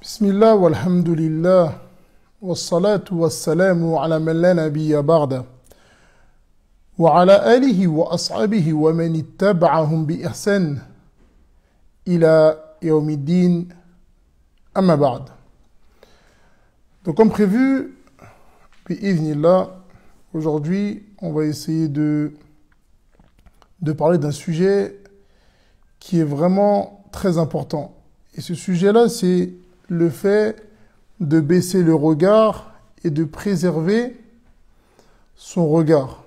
بسم الله والحمد لله والصلاة والسلام على من لا نبي بعده وعلى آله وأصحابه ومن اتبعهم بإحسان إلى يوم الدين أما بعد. Donc comme prévu, bi'idhnillah, aujourd'hui on va essayer de parler d'un sujet qui est vraiment très important. Et ce sujet-là, c'est le fait de baisser le regard et de préserver son regard.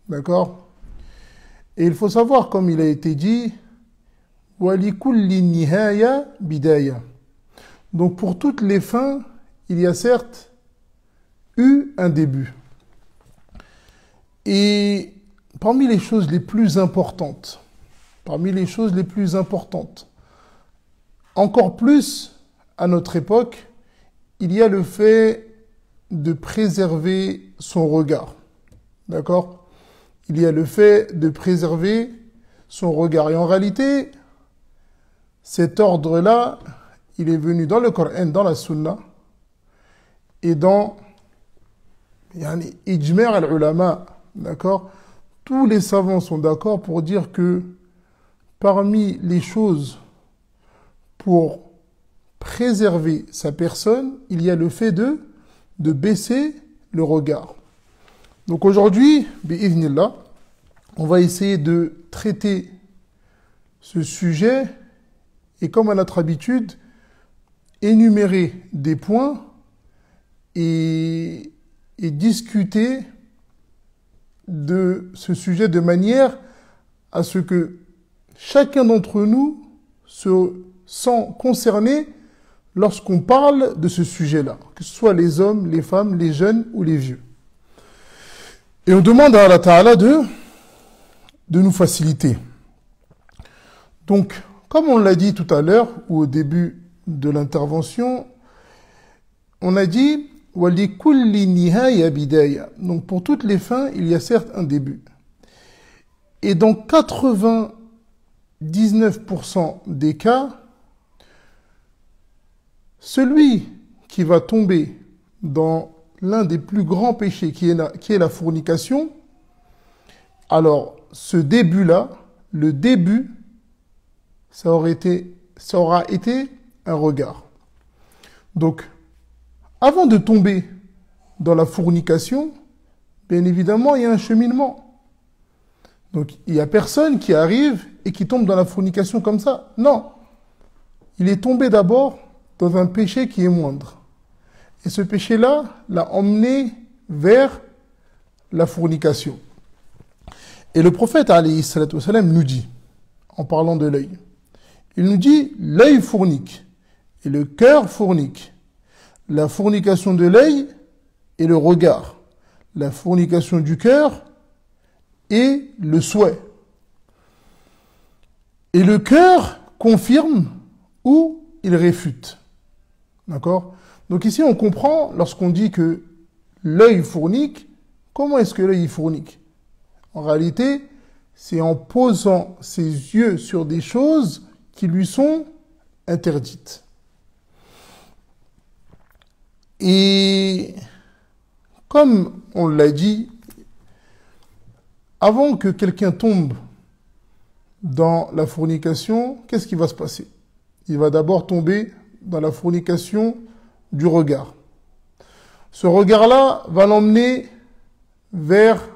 D'accord? Et il faut savoir, comme il a été dit, وَلِكُلِّ نِهَايَ بِدَايَةٍ. Donc pour toutes les fins, il y a certes eu un début. Et parmi les choses les plus importantes, encore plus à notre époque, il y a le fait de préserver son regard. D'accord? Il y a le fait de préserver son regard. Et en réalité, cet ordre-là, il est venu dans le Coran, dans la Sunna, et dans Ijma' al-Ulama. D'accord? Tous les savants sont d'accord pour dire que parmi les choses pour préserver sa personne, il y a le fait de baisser le regard. Donc aujourd'hui, bi'idhnillah, on va essayer de traiter ce sujet et comme à notre habitude, énumérer des points et discuter de ce sujet de manière à ce que chacun d'entre nous se sent concerné lorsqu'on parle de ce sujet-là, que ce soit les hommes, les femmes, les jeunes ou les vieux. Et on demande à Allah Ta'ala de nous faciliter. Donc, comme on l'a dit tout à l'heure, ou au début de l'intervention, on a dit « وَلِكُلِّ نِهَايَ بِدَايَةٍ » Donc, pour toutes les fins, il y a certes un début. Et dans 99% des cas, celui qui va tomber dans l'un des plus grands péchés qui est la fornication, alors ce début-là, le début, ça aura été un regard. Donc, avant de tomber dans la fornication, bien évidemment, il y a un cheminement. Donc, il n'y a personne qui arrive et qui tombe dans la fornication comme ça. Non. Il est tombé d'abord dans un péché qui est moindre. Et ce péché-là l'a emmené vers la fornication. Et le prophète, alayhi salatu wassalam, nous dit, en parlant de l'œil, il nous dit, l'œil fornique et le cœur fornique. La fornication de l'œil et le regard. La fornication du cœur et le souhait. Et le cœur confirme ou il réfute. D'accord? Donc ici, on comprend, lorsqu'on dit que l'œil fornique, comment est-ce que l'œil fornique? En réalité, c'est en posant ses yeux sur des choses qui lui sont interdites. Et comme on l'a dit, avant que quelqu'un tombe dans la fornication, qu'est-ce qui va se passer? Il va d'abord tomber dans la fornication du regard. Ce regard-là va l'emmener vers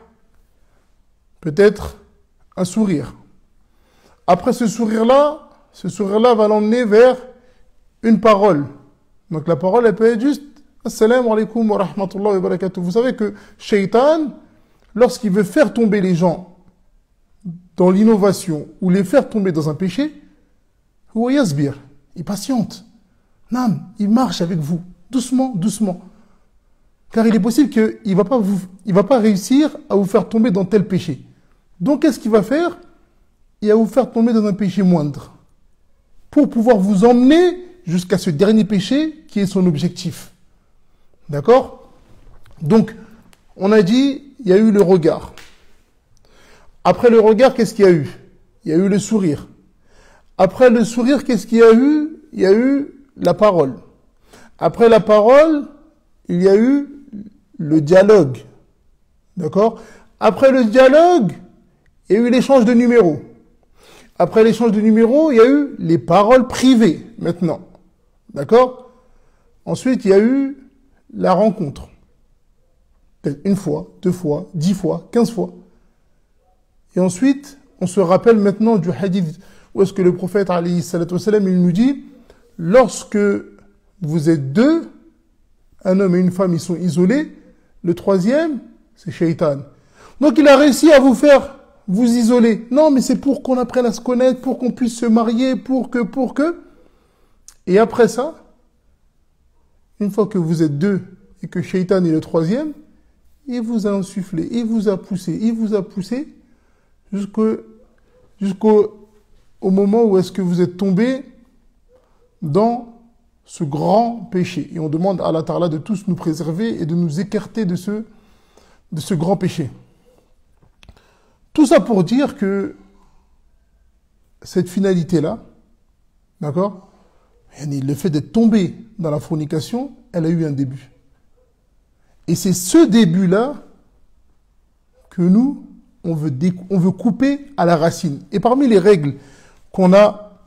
peut-être un sourire. Après ce sourire-là va l'emmener vers une parole. Donc la parole, elle peut être juste « Assalamu alaikum wa rahmatullahi wa barakatuh ». Vous savez que Shaitan, lorsqu'il veut faire tomber les gens dans l'innovation ou les faire tomber dans un péché, il patiente. Non, il marche avec vous, doucement, doucement. Car il est possible qu'il ne va pas réussir à vous faire tomber dans tel péché. Donc, qu'est-ce qu'il va faire? Il va vous faire tomber dans un péché moindre. Pour pouvoir vous emmener jusqu'à ce dernier péché qui est son objectif. D'accord? Donc, on a dit, il y a eu le regard. Après le regard, qu'est-ce qu'il y a eu? Il y a eu le sourire. Après le sourire, qu'est-ce qu'il y a eu? Il y a eu la parole. Après la parole, il y a eu le dialogue. D'accord? Après le dialogue, il y a eu l'échange de numéros. Après l'échange de numéros, il y a eu les paroles privées, maintenant. D'accord? Ensuite, il y a eu la rencontre. Peut-être une fois, 2 fois, 10 fois, 15 fois. Et ensuite, on se rappelle maintenant du hadith où est-ce que le prophète, alayhi salatu wassalam, il nous dit, lorsque vous êtes 2, un homme et une femme, ils sont isolés, le troisième, c'est Shaitan. Donc il a réussi à vous faire vous isoler. Non, mais c'est pour qu'on apprenne à se connaître, pour qu'on puisse se marier, pour que. Et après ça, une fois que vous êtes 2 et que Shaitan est le troisième, il vous a insufflé, il vous a poussé jusqu'au moment où est-ce que vous êtes tombé dans ce grand péché. Et on demande à Allah Ta'ala de tous nous préserver et de nous écarter de ce grand péché. Tout ça pour dire que cette finalité-là, d'accord, le fait d'être tombé dans la fornication, elle a eu un début. Et c'est ce début-là que nous, on veut couper à la racine. Et parmi les règles qu'on a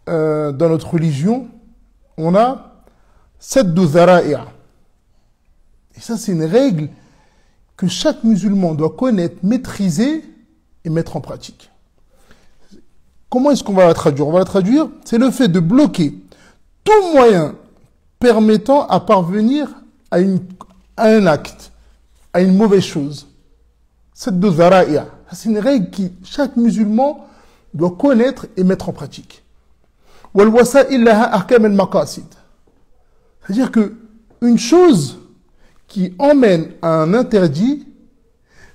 dans notre religion, on a Saddu Dhara'i'a. Et ça, c'est une règle que chaque musulman doit connaître, maîtriser et mettre en pratique. Comment est-ce qu'on va la traduire? On va la traduire, c'est le fait de bloquer tout moyen permettant à parvenir à un acte, à une mauvaise chose. Saddu Dhara'i'a. C'est une règle que chaque musulman doit connaître et mettre en pratique. Wal wasa'il laha ahkam al-maqasid. C'est-à-dire que une chose qui emmène à un interdit,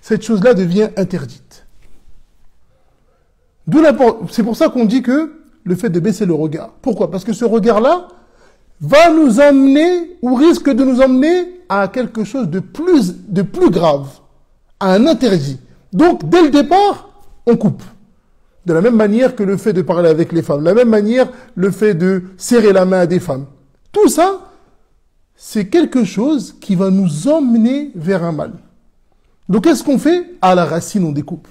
cette chose-là devient interdite. C'est pour ça qu'on dit que le fait de baisser le regard. Pourquoi? Parce que ce regard-là va nous amener, ou risque de nous emmener à quelque chose de plus grave, à un interdit. Donc, dès le départ, on coupe. De la même manière que le fait de parler avec les femmes, de la même manière le fait de serrer la main à des femmes. Tout ça, c'est quelque chose qui va nous emmener vers un mal. Donc qu'est-ce qu'on fait? À la racine, on découpe.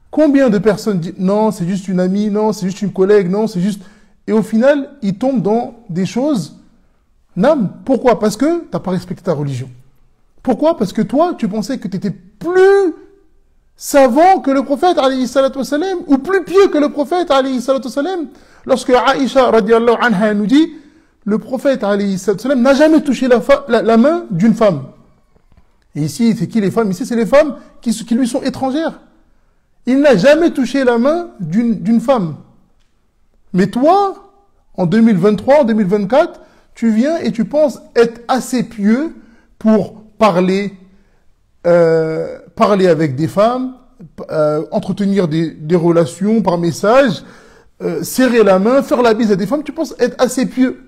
Combien de personnes disent non, c'est juste une amie, non, c'est juste une collègue, non, c'est juste... Et au final, ils tombent dans des choses... Non, pourquoi? Parce que tu n'as pas respecté ta religion. Pourquoi? Parce que toi, tu pensais que tu étais plus savant que le prophète, alayhi salatu wassalam, ou plus pieux que le prophète, alayhi salatu wassalam. Lorsque Aïcha, radiallahu anha, nous dit, le prophète, alayhi salatu wassalam, n'a jamais touché la main d'une femme. Et ici, c'est qui les femmes? Ici, c'est les femmes qui lui sont étrangères. Il n'a jamais touché la main d'une femme. Mais toi, en 2023, en 2024, tu viens et tu penses être assez pieux pour parler avec des femmes, entretenir des relations par message, serrer la main, faire la bise à des femmes, tu penses être assez pieux.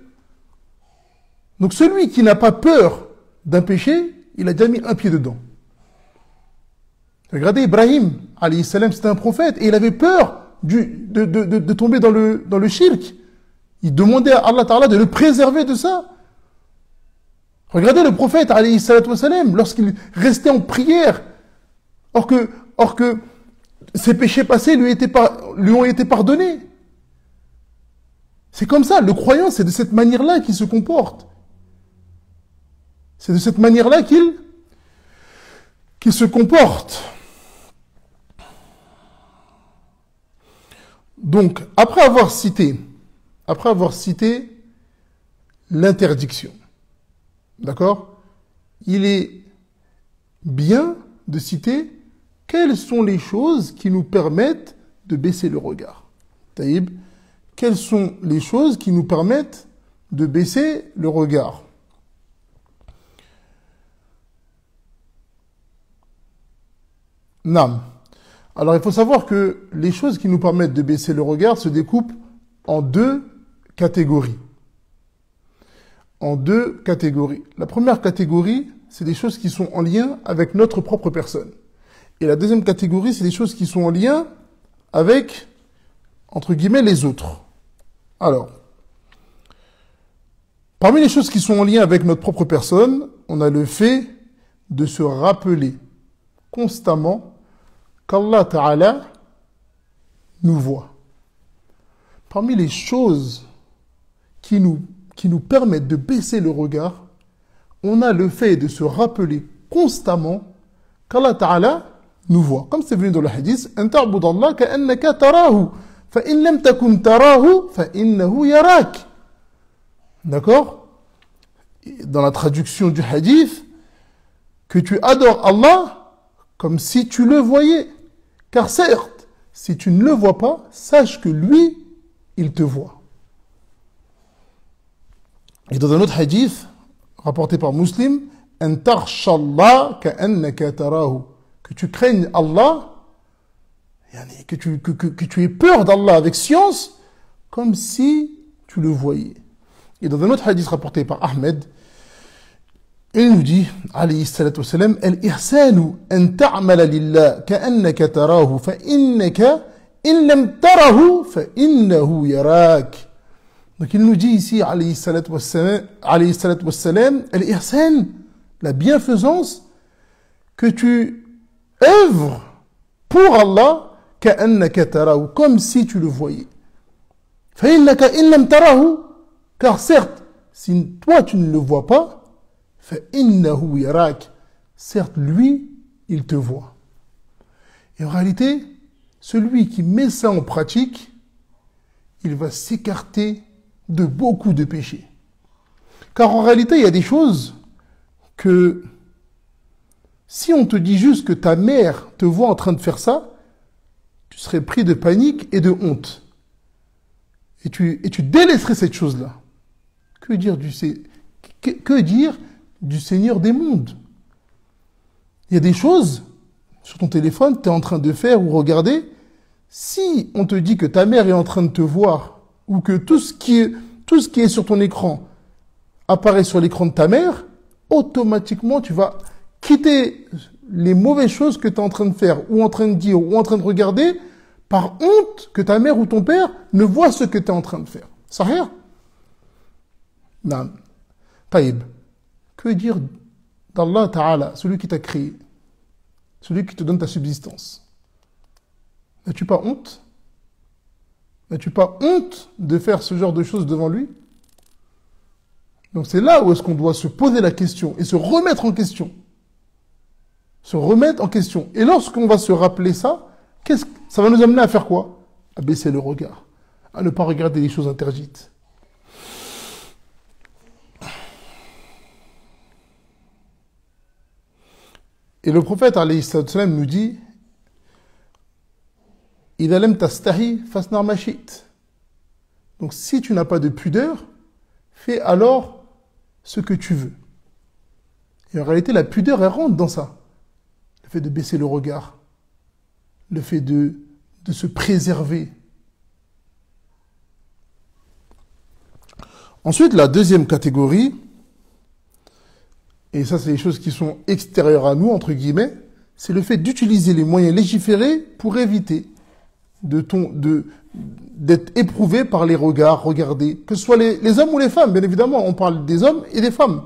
Donc celui qui n'a pas peur d'un péché, il a déjà mis un pied dedans. Regardez Ibrahim, alayhi salam, c'était un prophète, et il avait peur de tomber dans le shirk. Il demandait à Allah Ta'ala de le préserver de ça. Regardez le prophète, alayhi salatu wassalam, lorsqu'il restait en prière, or que ses péchés passés lui ont été pardonnés. C'est comme ça, le croyant, c'est de cette manière-là qu'il se comporte. C'est de cette manière-là qu'il se comporte. Donc, après avoir cité l'interdiction, d'accord? Il est bien de citer quelles sont les choses qui nous permettent de baisser le regard. Taïb, quelles sont les choses qui nous permettent de baisser le regard? Nam. Alors, il faut savoir que les choses qui nous permettent de baisser le regard se découpent en 2 catégories. En 2 catégories. La première catégorie, c'est des choses qui sont en lien avec notre propre personne. Et la deuxième catégorie, c'est des choses qui sont en lien avec, entre guillemets, les autres. Alors, Parmi les choses qui sont en lien avec notre propre personne, on a le fait de se rappeler constamment qu'Allah Ta'ala nous voit. Parmi les choses qui nous permettent de baisser le regard, on a le fait de se rappeler constamment qu'Allah Ta'ala nous voit. Comme c'est venu dans le hadith, أن تعبد الله كأنك تراه فإن لم تكن تراه فإنه يراك. D'accord? Dans la traduction du hadith, que tu adores Allah comme si tu le voyais. Car certes, si tu ne le vois pas, sache que lui, il te voit. Et dans un autre hadith, rapporté par Muslim, أن تخشى الله كأنك تراه. Que tu craignes Allah, que tu aies peur d'Allah avec science, comme si tu le voyais. Et dans un autre hadith rapporté par Ahmed, il nous dit, alayhi salatu wassalam, al-ihsanu an ta'mala lillah ka'annaka tarahu fa innaka in lam tarahu fa innahu yarak. Donc il nous dit ici, alayhi salatu wassalam, al-ihsan, la bienfaisance, que tu œuvres pour Allah ka'annaka tarahu, comme si tu le voyais. Fa innaka in lam tarahu, car certes, si toi tu ne le vois pas, فَإِنَّهُ يَرَاكَ, certes, lui, il te voit. Et en réalité, celui qui met ça en pratique, il va s'écarter de beaucoup de péchés. Car en réalité, il y a des choses que, si on te dit juste que ta mère te voit en train de faire ça, tu serais pris de panique et de honte. Et tu délaisserais cette chose-là. Que dire du Seigneur des mondes? Il y a des choses sur ton téléphone, tu es en train de faire ou regarder. Si on te dit que ta mère est en train de te voir, ou que tout ce qui est sur ton écran apparaît sur l'écran de ta mère, automatiquement tu vas quitter les mauvaises choses que tu es en train de faire, ou en train de dire, ou en train de regarder, par honte que ta mère ou ton père ne voit ce que tu es en train de faire. Sahih? Non. Taïb. Que dire d'Allah Ta'ala, celui qui t'a créé, celui qui te donne ta subsistance? N'as-tu pas honte? N'as-tu pas honte de faire ce genre de choses devant lui? Donc c'est là où est-ce qu'on doit se poser la question et se remettre en question. Se remettre en question. Et lorsqu'on va se rappeler ça, ça va nous amener à faire quoi? À baisser le regard, à ne pas regarder les choses interdites. Et le prophète alayhi salam nous dit, إِذَا لَمْ تَسْتَحِي فَاسْنَعْ مَا شِئْتَ. Donc si tu n'as pas de pudeur, fais alors ce que tu veux. Et en réalité, la pudeur, elle rentre dans ça. Le fait de baisser le regard, le fait de se préserver. Ensuite, la deuxième catégorie, et ça c'est les choses qui sont extérieures à nous, entre guillemets, c'est le fait d'utiliser les moyens légiférés pour éviter d'être éprouvé par les regards, regardés, que ce soit les hommes ou les femmes, bien évidemment, on parle des hommes et des femmes.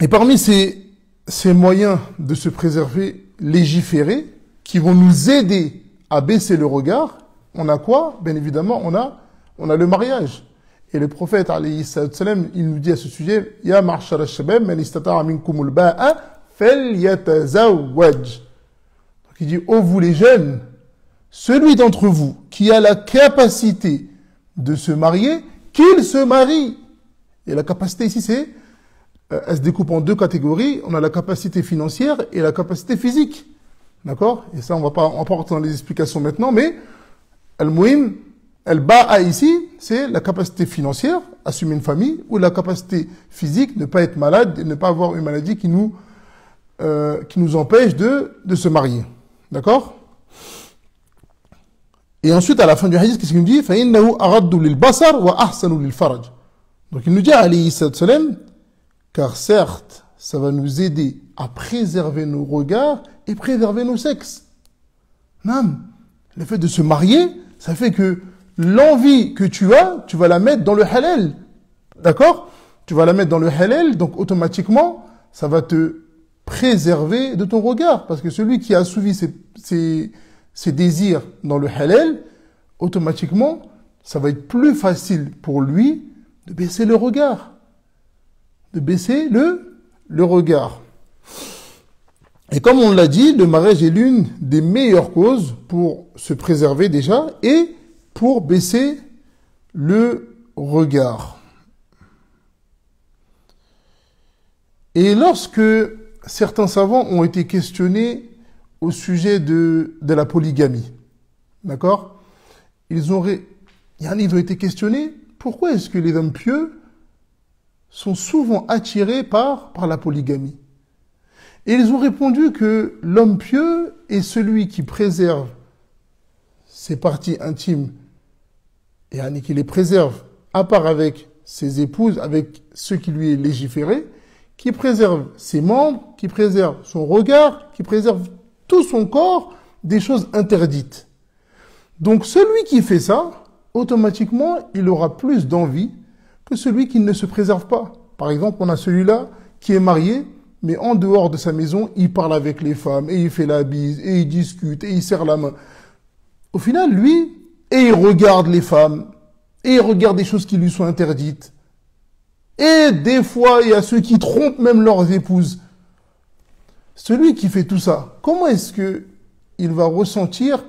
Et parmi ces moyens de se préserver légiférés, qui vont nous aider à baisser le regard, on a quoi? Bien évidemment, on a le mariage. Et le prophète, alayhi salam, il nous dit à ce sujet, Ya ma'shar al-shabab, man istata'a minkum al-ba'a, falyatazawwaj. Donc il dit, ô vous les jeunes, celui d'entre vous qui a la capacité de se marier, qu'il se marie. Et la capacité ici, elle se découpe en deux catégories. On a la capacité financière et la capacité physique. D'accord? Et ça, on va pas rentrer dans les explications maintenant, mais al-muhim, al-ba'a ici, c'est la capacité financière, assumer une famille, ou la capacité physique, ne pas être malade et ne pas avoir une maladie qui nous empêche de se marier. D'accord? Et ensuite, à la fin du hadith, qu'est-ce qu'il nous dit? فَإِنَّهُ أَغَدُّ لِلْبَصَرِ وَأَحْسَنُ لِلْفَرَجِ. Donc il nous dit, alayhi salam, car certes, ça va nous aider à préserver nos regards et préserver nos sexes. Non. Le fait de se marier, ça fait que l'envie que tu as, tu vas la mettre dans le halal. D'accord? Tu vas la mettre dans le halal, donc automatiquement, ça va te préserver de ton regard. Parce que celui qui a assouvi ses désirs dans le halal, automatiquement, ça va être plus facile pour lui de baisser le regard. De baisser le regard. Et comme on l'a dit, le mariage est l'une des meilleures causes pour se préserver déjà et pour baisser le regard. Et lorsque certains savants ont été questionnés au sujet de la polygamie, d'accord? Ils ont été questionnés, pourquoi est-ce que les hommes pieux sont souvent attirés par la polygamie? Et ils ont répondu que l'homme pieux est celui qui préserve ses parties intimes, et qui les préserve, à part avec ses épouses, avec ceux qui lui est légiféré, qui préserve ses membres, qui préserve son regard, qui préserve tout son corps des choses interdites. Donc celui qui fait ça, automatiquement, il aura plus d'envie que celui qui ne se préserve pas. Par exemple, on a celui-là qui est marié, mais en dehors de sa maison, il parle avec les femmes, et il fait la bise, et il discute, et il serre la main. Au final, lui, et il regarde les femmes, et il regarde des choses qui lui sont interdites. Et des fois, il y a ceux qui trompent même leurs épouses. Celui qui fait tout ça, comment est-ce que il va ressentir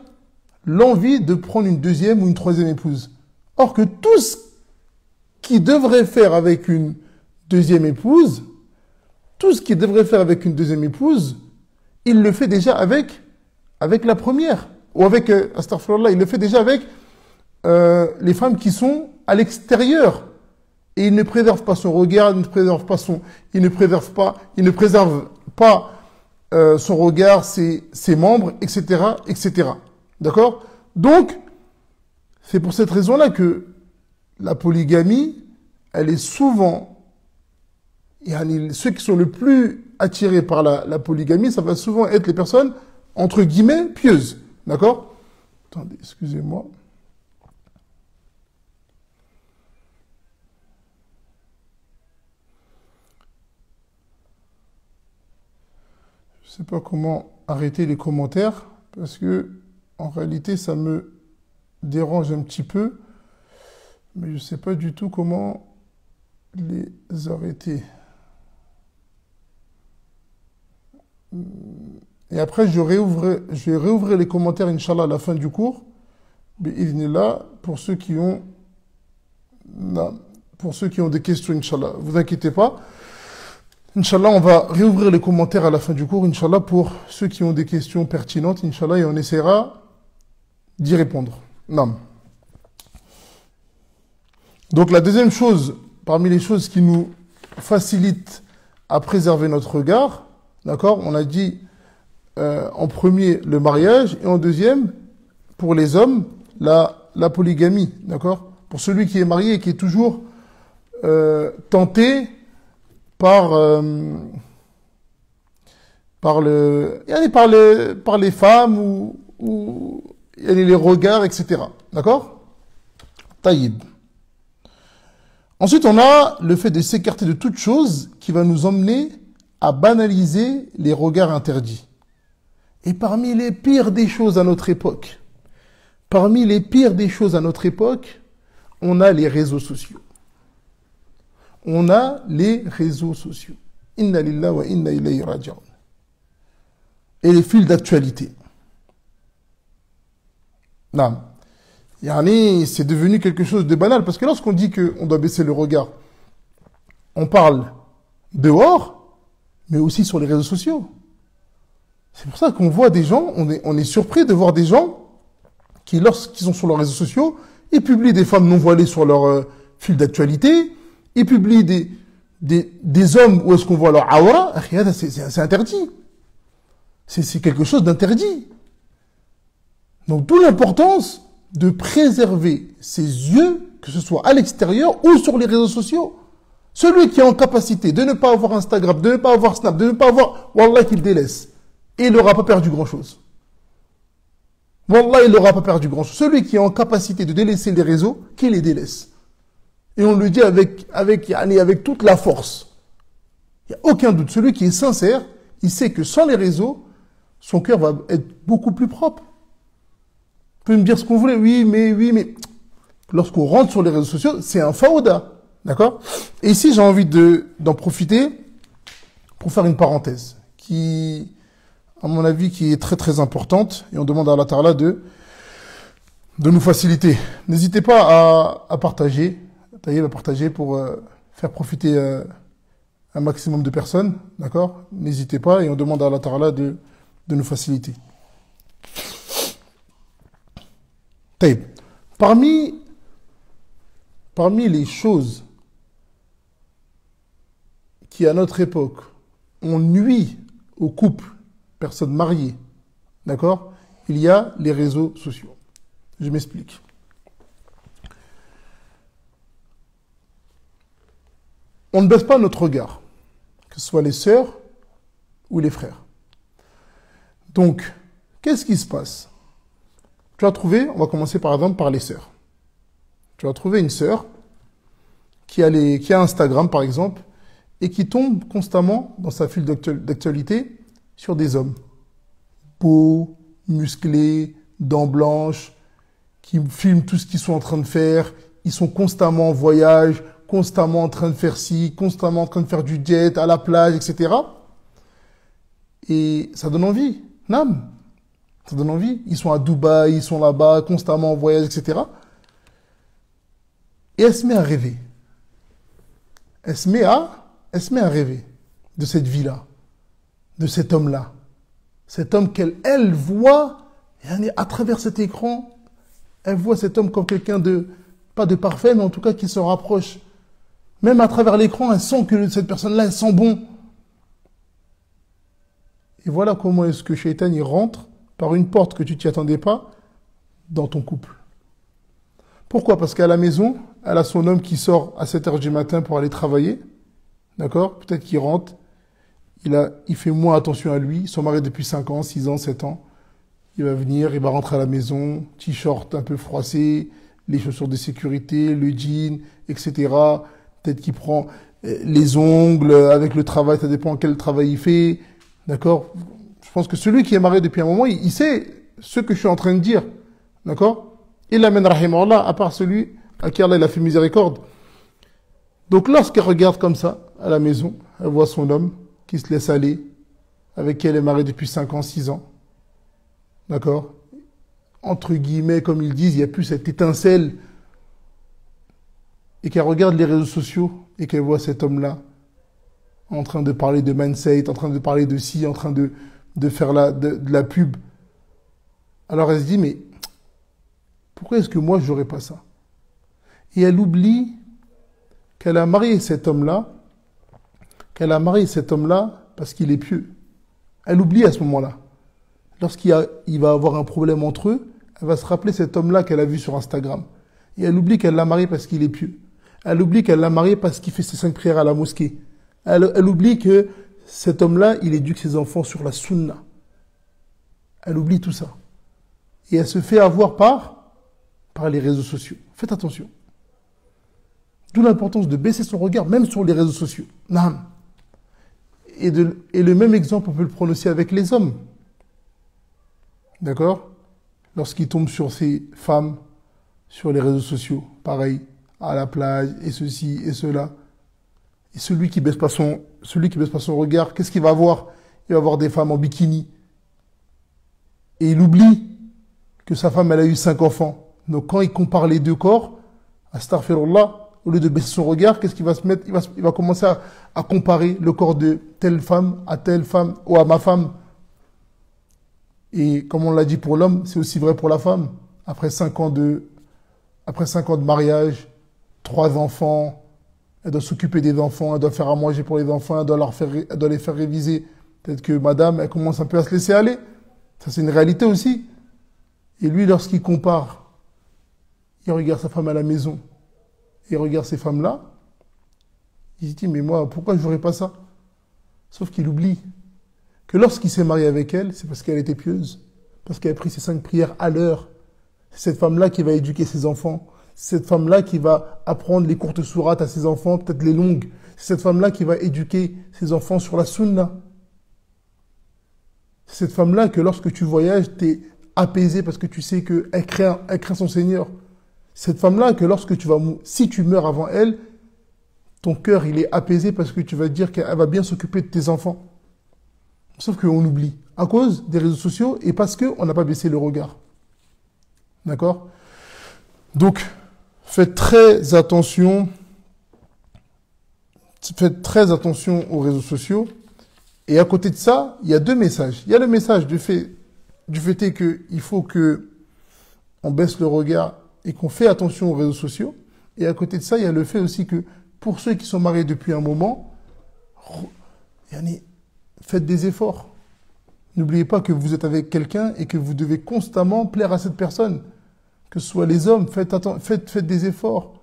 l'envie de prendre une deuxième ou une troisième épouse? Or que tout ce qu'il devrait faire avec une deuxième épouse, il le fait déjà avec la première. Ou avec, astaghfirullah, il le fait déjà avec les femmes qui sont à l'extérieur. Et il ne préserve pas son regard, il ne préserve pas son regard, ses membres, etc., etc. D'accord? Donc, c'est pour cette raison-là que la polygamie, elle est souvent, ceux qui sont le plus attirés par la polygamie, ça va souvent être les personnes, entre guillemets, pieuses. D'accord? Attendez, excusez-moi. Je ne sais pas comment arrêter les commentaires, parce que, en réalité, ça me dérange un petit peu, mais je ne sais pas du tout comment les arrêter. Et après, je vais réouvrir les commentaires, Inch'Allah, à la fin du cours. Bi'idhnillah, pour ceux qui ont des questions, Inch'Allah. Vous inquiétez pas. Inch'Allah, on va réouvrir les commentaires à la fin du cours, Inch'Allah, pour ceux qui ont des questions pertinentes, Inch'Allah, et on essaiera d'y répondre. Non. Donc, la deuxième chose, parmi les choses qui nous facilitent à préserver notre regard, d'accord, on a dit en premier le mariage, et en deuxième, pour les hommes, la polygamie, d'accord? Pour celui qui est marié et qui est toujours tenté par les femmes ou les regards, etc. D'accord? Taïb. Ensuite, on a le fait de s'écarter de toute chose qui va nous emmener à banaliser les regards interdits. Et parmi les pires des choses à notre époque, on a les réseaux sociaux. Inna lillahi wa inna ilayhi raji'un. Et les fils d'actualité. Non. C'est devenu quelque chose de banal, parce que lorsqu'on dit qu'on doit baisser le regard, on parle dehors, mais aussi sur les réseaux sociaux. C'est pour ça qu'on voit des gens, on est surpris de voir des gens qui, lorsqu'ils sont sur leurs réseaux sociaux, ils publient des femmes non voilées sur leur fil d'actualité, ils publient des hommes où est-ce qu'on voit leur aura. C'est interdit. C'est quelque chose d'interdit. Donc, d'où l'importance de préserver ses yeux, que ce soit à l'extérieur ou sur les réseaux sociaux. Celui qui est en capacité de ne pas avoir Instagram, de ne pas avoir Snap, de ne pas avoir, Wallah, qu'il délaisse. Et il n'aura pas perdu grand-chose. Wallah, il n'aura pas perdu grand-chose. Celui qui est en capacité de délaisser les réseaux, qu'il les délaisse. Et on le dit avec toute la force. Il n'y a aucun doute. Celui qui est sincère, il sait que sans les réseaux, son cœur va être beaucoup plus propre. Vous pouvez me dire ce qu'on voulait, oui, mais. Lorsqu'on rentre sur les réseaux sociaux, c'est un faouda. D'accord? Et ici, j'ai envie d'en profiter pour faire une parenthèse qui, à mon avis, qui est très très importante. Et on demande à Allah Ta'ala de nous faciliter. N'hésitez pas à partager. À partager pour faire profiter un maximum de personnes. D'accord? N'hésitez pas et on demande à Allah Ta'ala de nous faciliter. Taïb. Parmi les choses qui, à notre époque, ont nui aux couples, personnes mariées, d'accord? Il y a les réseaux sociaux. Je m'explique. On ne baisse pas notre regard, que ce soit les sœurs ou les frères. Donc, qu'est-ce qui se passe? Tu vas trouver, on va commencer par exemple par les sœurs. Tu vas trouver une sœur qui a Instagram par exemple et qui tombe constamment dans sa file d'actualité sur des hommes beaux, musclés, dents blanches, qui filment tout ce qu'ils sont en train de faire. Ils sont constamment en voyage, constamment en train de faire ci, constamment en train de faire du jet à la plage, etc. Et ça donne envie. Nam, ça donne envie. Ils sont à Dubaï, ils sont là-bas, constamment en voyage, etc. Et elle se met à rêver. Elle se met à rêver de cette vie-là, de cet homme-là. Cet homme qu'elle voit, à travers cet écran, elle voit cet homme comme quelqu'un de, pas de parfait, mais en tout cas qui se rapproche. Même à travers l'écran, elle sent que cette personne-là, elle sent bon. Et voilà comment est-ce que Shaitan y rentre par une porte que tu t'y attendais pas dans ton couple. Pourquoi? Parce qu'à la maison, elle a son homme qui sort à 7 heures du matin pour aller travailler. D'accord? Peut-être qu'il rentre. Il fait moins attention à lui. Ils sont mariés depuis 5 ans, 6 ans, 7 ans. Il va venir, il va rentrer à la maison, t-shirt un peu froissé, les chaussures de sécurité, le jean, etc. Peut-être qu'il prend les ongles avec le travail, ça dépend quel travail il fait. D'accord? Je pense que celui qui est marié depuis un moment, il sait ce que je suis en train de dire. D'accord? Il amène rahimahullah, à part celui à qui Allah il a fait miséricorde. Donc lorsqu'elle regarde comme ça, à la maison, elle voit son homme qui se laisse aller, avec qui elle est mariée depuis 5 ans, 6 ans. D'accord? Entre guillemets, comme ils disent, il n'y a plus cette étincelle. Et qu'elle regarde les réseaux sociaux et qu'elle voit cet homme-là en train de parler de mindset, en train de parler de ci, en train de faire de la pub. Alors elle se dit, mais pourquoi est-ce que moi je n'aurais pas ça? Et elle oublie qu'elle a marié cet homme-là, parce qu'il est pieux. Elle oublie à ce moment-là. Lorsqu'il va avoir un problème entre eux, elle va se rappeler cet homme-là qu'elle a vu sur Instagram. Et elle oublie qu'elle l'a marié parce qu'il est pieux. Elle oublie qu'elle l'a marié parce qu'il fait ses 5 prières à la mosquée. Elle oublie que cet homme-là, il éduque ses enfants sur la sunna. Elle oublie tout ça. Et elle se fait avoir par les réseaux sociaux. Faites attention. D'où l'importance de baisser son regard, même sur les réseaux sociaux. Naam. Et le même exemple, on peut le prendre aussi avec les hommes. D'accord? Lorsqu'ils tombent sur ces femmes, sur les réseaux sociaux, pareil, à la plage, et ceci, et cela. Et celui qui baisse pas son regard, qu'est-ce qu'il va voir? Il va voir des femmes en bikini. Et il oublie que sa femme, elle a eu 5 enfants. Donc quand il compare les deux corps, astaghfirullah, au lieu de baisser son regard, qu'est-ce qu'il va se mettre? Il va commencer à comparer le corps de telle femme ou à ma femme. Et comme on l'a dit pour l'homme, c'est aussi vrai pour la femme. Après 5 ans de mariage, 3 enfants, elle doit s'occuper des enfants, elle doit faire à manger pour les enfants, elle doit les faire réviser. Peut-être que madame, elle commence un peu à se laisser aller. Ça, c'est une réalité aussi. Et lui, lorsqu'il compare, il regarde sa femme à la maison, il regarde ces femmes-là, il se dit, mais moi, pourquoi je n'aurais pas ça? Sauf qu'il oublie que lorsqu'il s'est marié avec elle, c'est parce qu'elle était pieuse, parce qu'elle a pris ses 5 prières à l'heure. C'est cette femme-là qui va éduquer ses enfants. cette femme-là qui va apprendre les courtes sourates à ses enfants, peut-être les longues. C'est cette femme-là qui va éduquer ses enfants sur la sunna. C'est cette femme-là que lorsque tu voyages, tu es apaisé parce que tu sais qu'elle craint son Seigneur. Cette femme-là que lorsque si tu meurs avant elle, ton cœur il est apaisé parce que tu vas dire qu'elle va bien s'occuper de tes enfants. Sauf qu'on oublie, à cause des réseaux sociaux et parce qu'on n'a pas baissé le regard. D'accord? Donc, faites très attention aux réseaux sociaux. Et à côté de ça, il y a deux messages. Il y a le message du fait qu'il faut qu'on baisse le regard et qu'on fait attention aux réseaux sociaux. Et à côté de ça, il y a le fait aussi que pour ceux qui sont mariés depuis un moment, faites des efforts. N'oubliez pas que vous êtes avec quelqu'un et que vous devez constamment plaire à cette personne. Que ce soit les hommes, faites des efforts.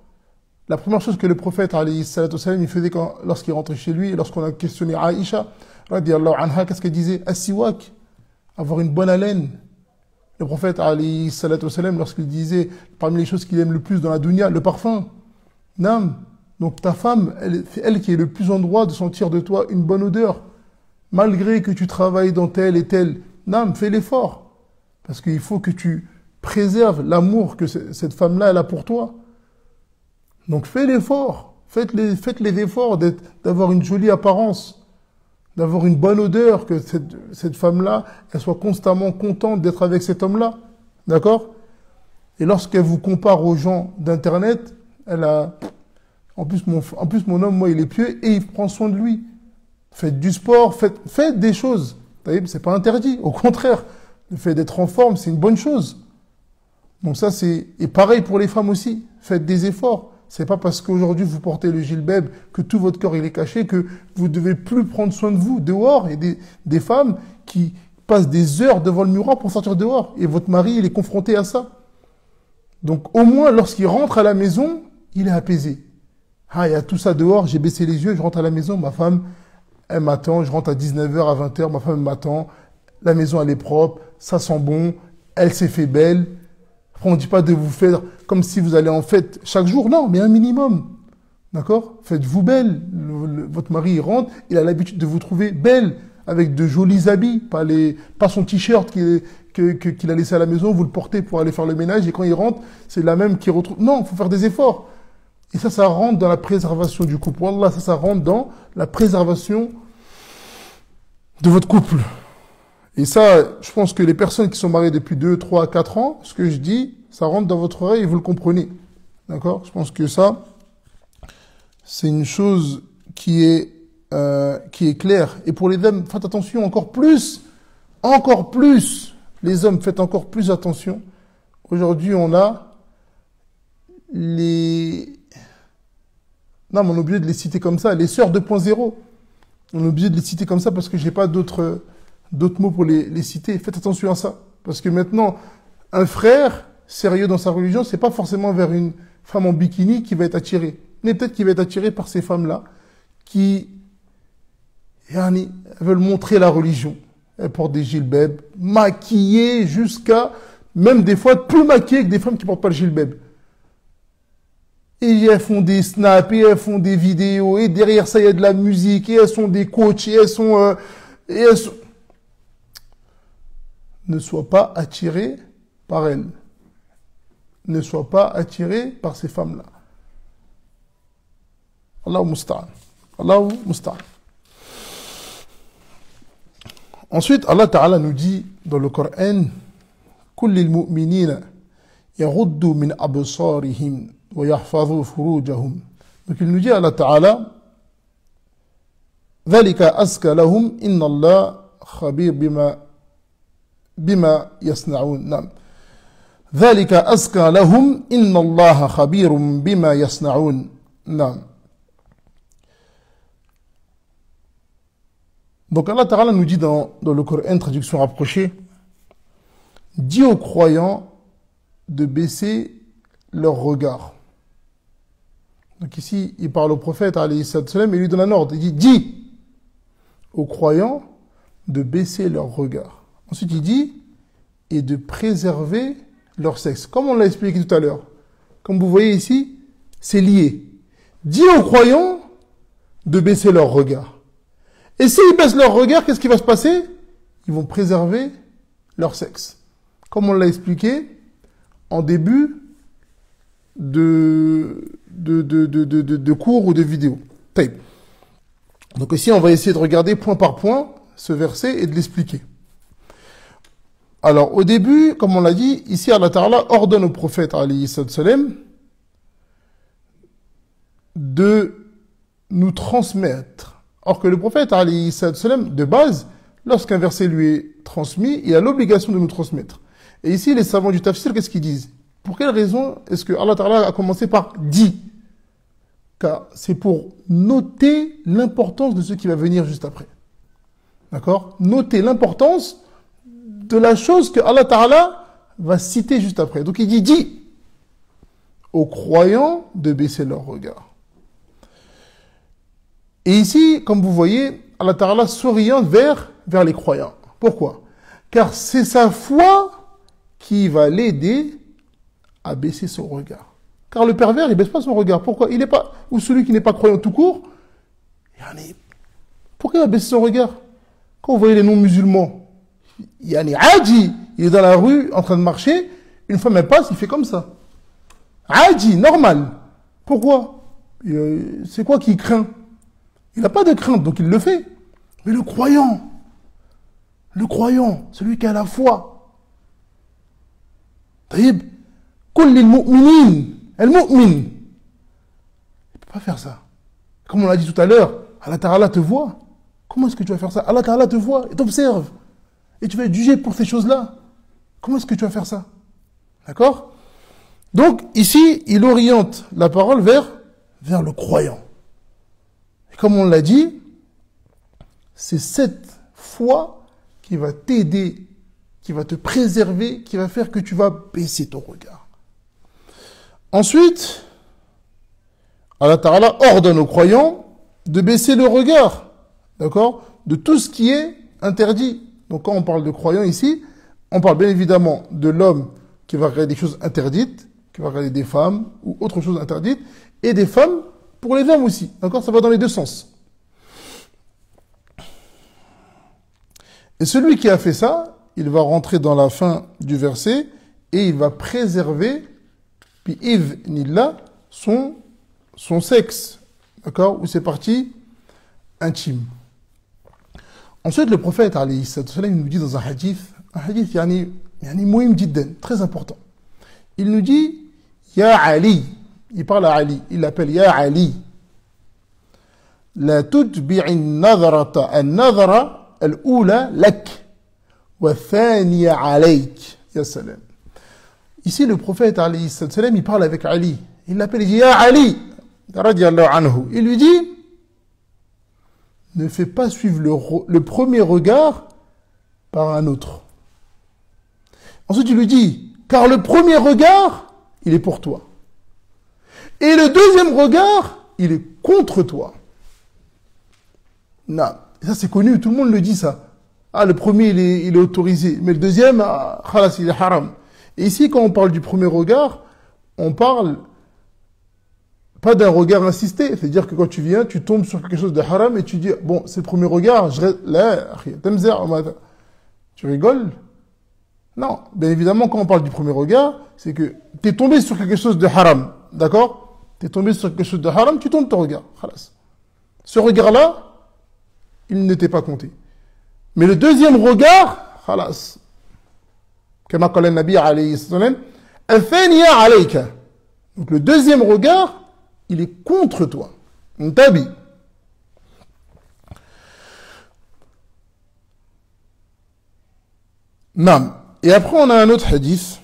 La première chose que le prophète, alayhi salatu wassalam, il faisait lorsqu'il rentrait chez lui, et lorsqu'on a questionné Aïcha, radiyallahu anha, qu'est-ce qu'elle disait? As-siwak, avoir une bonne haleine. Le prophète, alayhi salatu wassalam, lorsqu'il disait, parmi les choses qu'il aime le plus dans la dunya, le parfum. Nam. Donc ta femme, elle qui est le plus en droit de sentir de toi une bonne odeur. Malgré que tu travailles dans tel et tel. Nam, fais l'effort. Parce qu'il faut que tu préserves l'amour que cette femme-là, elle a pour toi. Donc fais l'effort. Faites les efforts d'avoir une jolie apparence. D'avoir une bonne odeur, que cette femme-là, elle soit constamment contente d'être avec cet homme-là. D'accord? Et lorsqu'elle vous compare aux gens d'Internet, elle a... En plus, mon homme, moi, il est pieux et il prend soin de lui. Faites du sport, faites des choses. C'est pas interdit. Au contraire, le fait d'être en forme, c'est une bonne chose. Donc ça, et pareil pour les femmes aussi. Faites des efforts. C'est pas parce qu'aujourd'hui vous portez le gilbeb que tout votre corps il est caché que vous devez plus prendre soin de vous dehors. Et des femmes qui passent des heures devant le miroir pour sortir dehors. Et votre mari, il est confronté à ça. Donc au moins, lorsqu'il rentre à la maison, il est apaisé. Ah, il y a tout ça dehors, j'ai baissé les yeux, je rentre à la maison, ma femme, elle m'attend, je rentre à 19h, à 20h, ma femme m'attend, la maison elle est propre, ça sent bon, elle s'est fait belle. Après, on ne dit pas de vous faire comme si vous allez en fête chaque jour, non, mais un minimum. D'accord? Faites-vous belle. Votre mari, il rentre, il a l'habitude de vous trouver belle, avec de jolis habits, pas son t-shirt qu'il a laissé à la maison, vous le portez pour aller faire le ménage, et quand il rentre, c'est la même qui retrouve. Non, il faut faire des efforts. Et ça rentre dans la préservation du couple. Wallah, ça rentre dans la préservation de votre couple. Et ça, je pense que les personnes qui sont mariées depuis 2, 3, 4 ans, ce que je dis, ça rentre dans votre oreille et vous le comprenez. D'accord? Je pense que ça, c'est une chose qui est claire. Et pour les hommes, faites attention encore plus. Les hommes, faites encore plus attention. Aujourd'hui, on a non, mais on est obligé de les citer comme ça, les sœurs 2.0. On est obligé de les citer comme ça parce que j'ai pas d'autres mots pour les citer. Faites attention à ça. Parce que maintenant, un frère sérieux dans sa religion, c'est pas forcément vers une femme en bikini qui va être attiré. Mais peut-être qu'il va être attiré par ces femmes-là qui veulent montrer la religion. Elles portent des gilbeb, maquillées jusqu'à, même des fois plus maquillées que des femmes qui portent pas le gilbeb. Et elles font des snaps, et elles font des vidéos, et derrière ça, il y a de la musique, et elles sont des coachs, et elles sont... Ne sois pas attiré par elles. Ne sois pas attiré par ces femmes-là. Allahu musta'an. Allahu musta'an. Ensuite, Allah Ta'ala nous dit dans le Coran, كل المؤمنين يغضوا من أبصارهم ويحفظوا فروجهم. Donc il nous dit Allah Ta'ala, ذلك أزكى لهم إن الله خبير بما يصنعون. نعم. ذلك أزكى لهم إن الله خبير بما يصنعون. نعم. Donc Allah Ta'ala nous dit dans le Coran, traduction rapprochée, dit aux croyants de baisser leur regard. Donc ici, il parle au prophète, alayhi salam, et lui donne un ordre. Il dit aux croyants de baisser leur regard. Ensuite, il dit, et de préserver leur sexe. Comme on l'a expliqué tout à l'heure. comme vous voyez ici, c'est lié. Dis aux croyants de baisser leur regard. Et s'ils baissent leur regard, qu'est-ce qui va se passer? Ils vont préserver leur sexe. Comme on l'a expliqué en début de cours ou de vidéo. Donc ici, on va essayer de regarder point par point ce verset et de l'expliquer. Alors, au début, comme on l'a dit, ici, Allah Ta'ala ordonne au prophète, alayhi salam, de nous transmettre. Or que le prophète, alayhi salam, de base, lorsqu'un verset lui est transmis, il a l'obligation de nous transmettre. Et ici, les savants du tafsir, qu'est-ce qu'ils disent? Pour quelle raison est-ce que Allah Ta'ala a commencé par « dit » Car c'est pour noter l'importance de ce qui va venir juste après. D'accord? Noter l'importance de la chose que Allah Ta'ala va citer juste après. Donc il dit aux croyants de baisser leur regard. Et ici, comme vous voyez, Allah Ta'ala s'oriente vers les croyants. Pourquoi? Car c'est sa foi qui va l'aider à baisser son regard. Car le pervers, il ne baisse pas son regard. Pourquoi? Il n'est pas, ou celui qui n'est pas croyant tout court, pourquoi il va baisser son regard? Quand vous voyez les non-musulmans, il est dans la rue en train de marcher, une femme elle passe, il fait comme ça. Adi, normal. Pourquoi? C'est quoi qu'il craint? Il n'a pas de crainte, donc il le fait. Mais le croyant, celui qui a la foi. Taïb, kul lil mu'minin, al-mu'min. Il ne peut pas faire ça. Comme on l'a dit tout à l'heure, Allah Ta'ala te voit. Comment est-ce que tu vas faire ça? Allah Ta'ala te voit et t'observe. Et tu vas être jugé pour ces choses-là. Comment est-ce que tu vas faire ça? D'accord? Donc, ici, il oriente la parole vers le croyant. Et comme on l'a dit, c'est cette foi qui va t'aider, qui va te préserver, qui va faire que tu vas baisser ton regard. Ensuite, Allah Ta'ala ordonne aux croyants de baisser le regard, d'accord, de tout ce qui est interdit. Donc quand on parle de croyants ici, on parle bien évidemment de l'homme qui va regarder des choses interdites, qui va regarder des femmes ou autre chose interdite, et des femmes pour les hommes aussi. D'accord? Ça va dans les deux sens. Et celui qui a fait ça, il va rentrer dans la fin du verset et il va préserver, puis Nilla, son sexe, d'accord, ou ses parties intimes. Ensuite, le prophète, alayhi salam, il nous dit dans un hadith yani muhim jiddan, très important. Il nous dit, Ya Ali, il parle à Ali, il l'appelle Ya Ali, la tutbi'in nadrata an-nadra al-oula lak, wa thaniya alayk, ya salam. Ici, le prophète, alayhi salam, il parle avec Ali, il l'appelle, il dit, Ya Ali, radiyallahu anhu, il lui dit, ne fais pas suivre le premier regard par un autre. Ensuite, il lui dit, car le premier regard, il est pour toi. Et le deuxième regard, il est contre toi. Non, ça c'est connu, tout le monde le dit ça. Ah, le premier, il est autorisé, mais le deuxième, khalas, il est haram. Et ici, quand on parle du premier regard, on parle pas d'un regard insisté, c'est-à-dire que quand tu viens, tu tombes sur quelque chose de haram et tu dis, bon, c'est le premier regard, tu rigoles? Non, bien évidemment, quand on parle du premier regard, c'est que tu es tombé sur quelque chose de haram, d'accord? Tu es tombé sur quelque chose de haram, tu tombes ton regard, khalas. Ce regard-là, il n'était pas compté. Mais le deuxième regard, khalas, kama qala an-nabi alayhi salam, al-thaniya alayka. Donc le deuxième regard, il est contre toi. Ntabi. Nam. Et après, on a un autre hadith.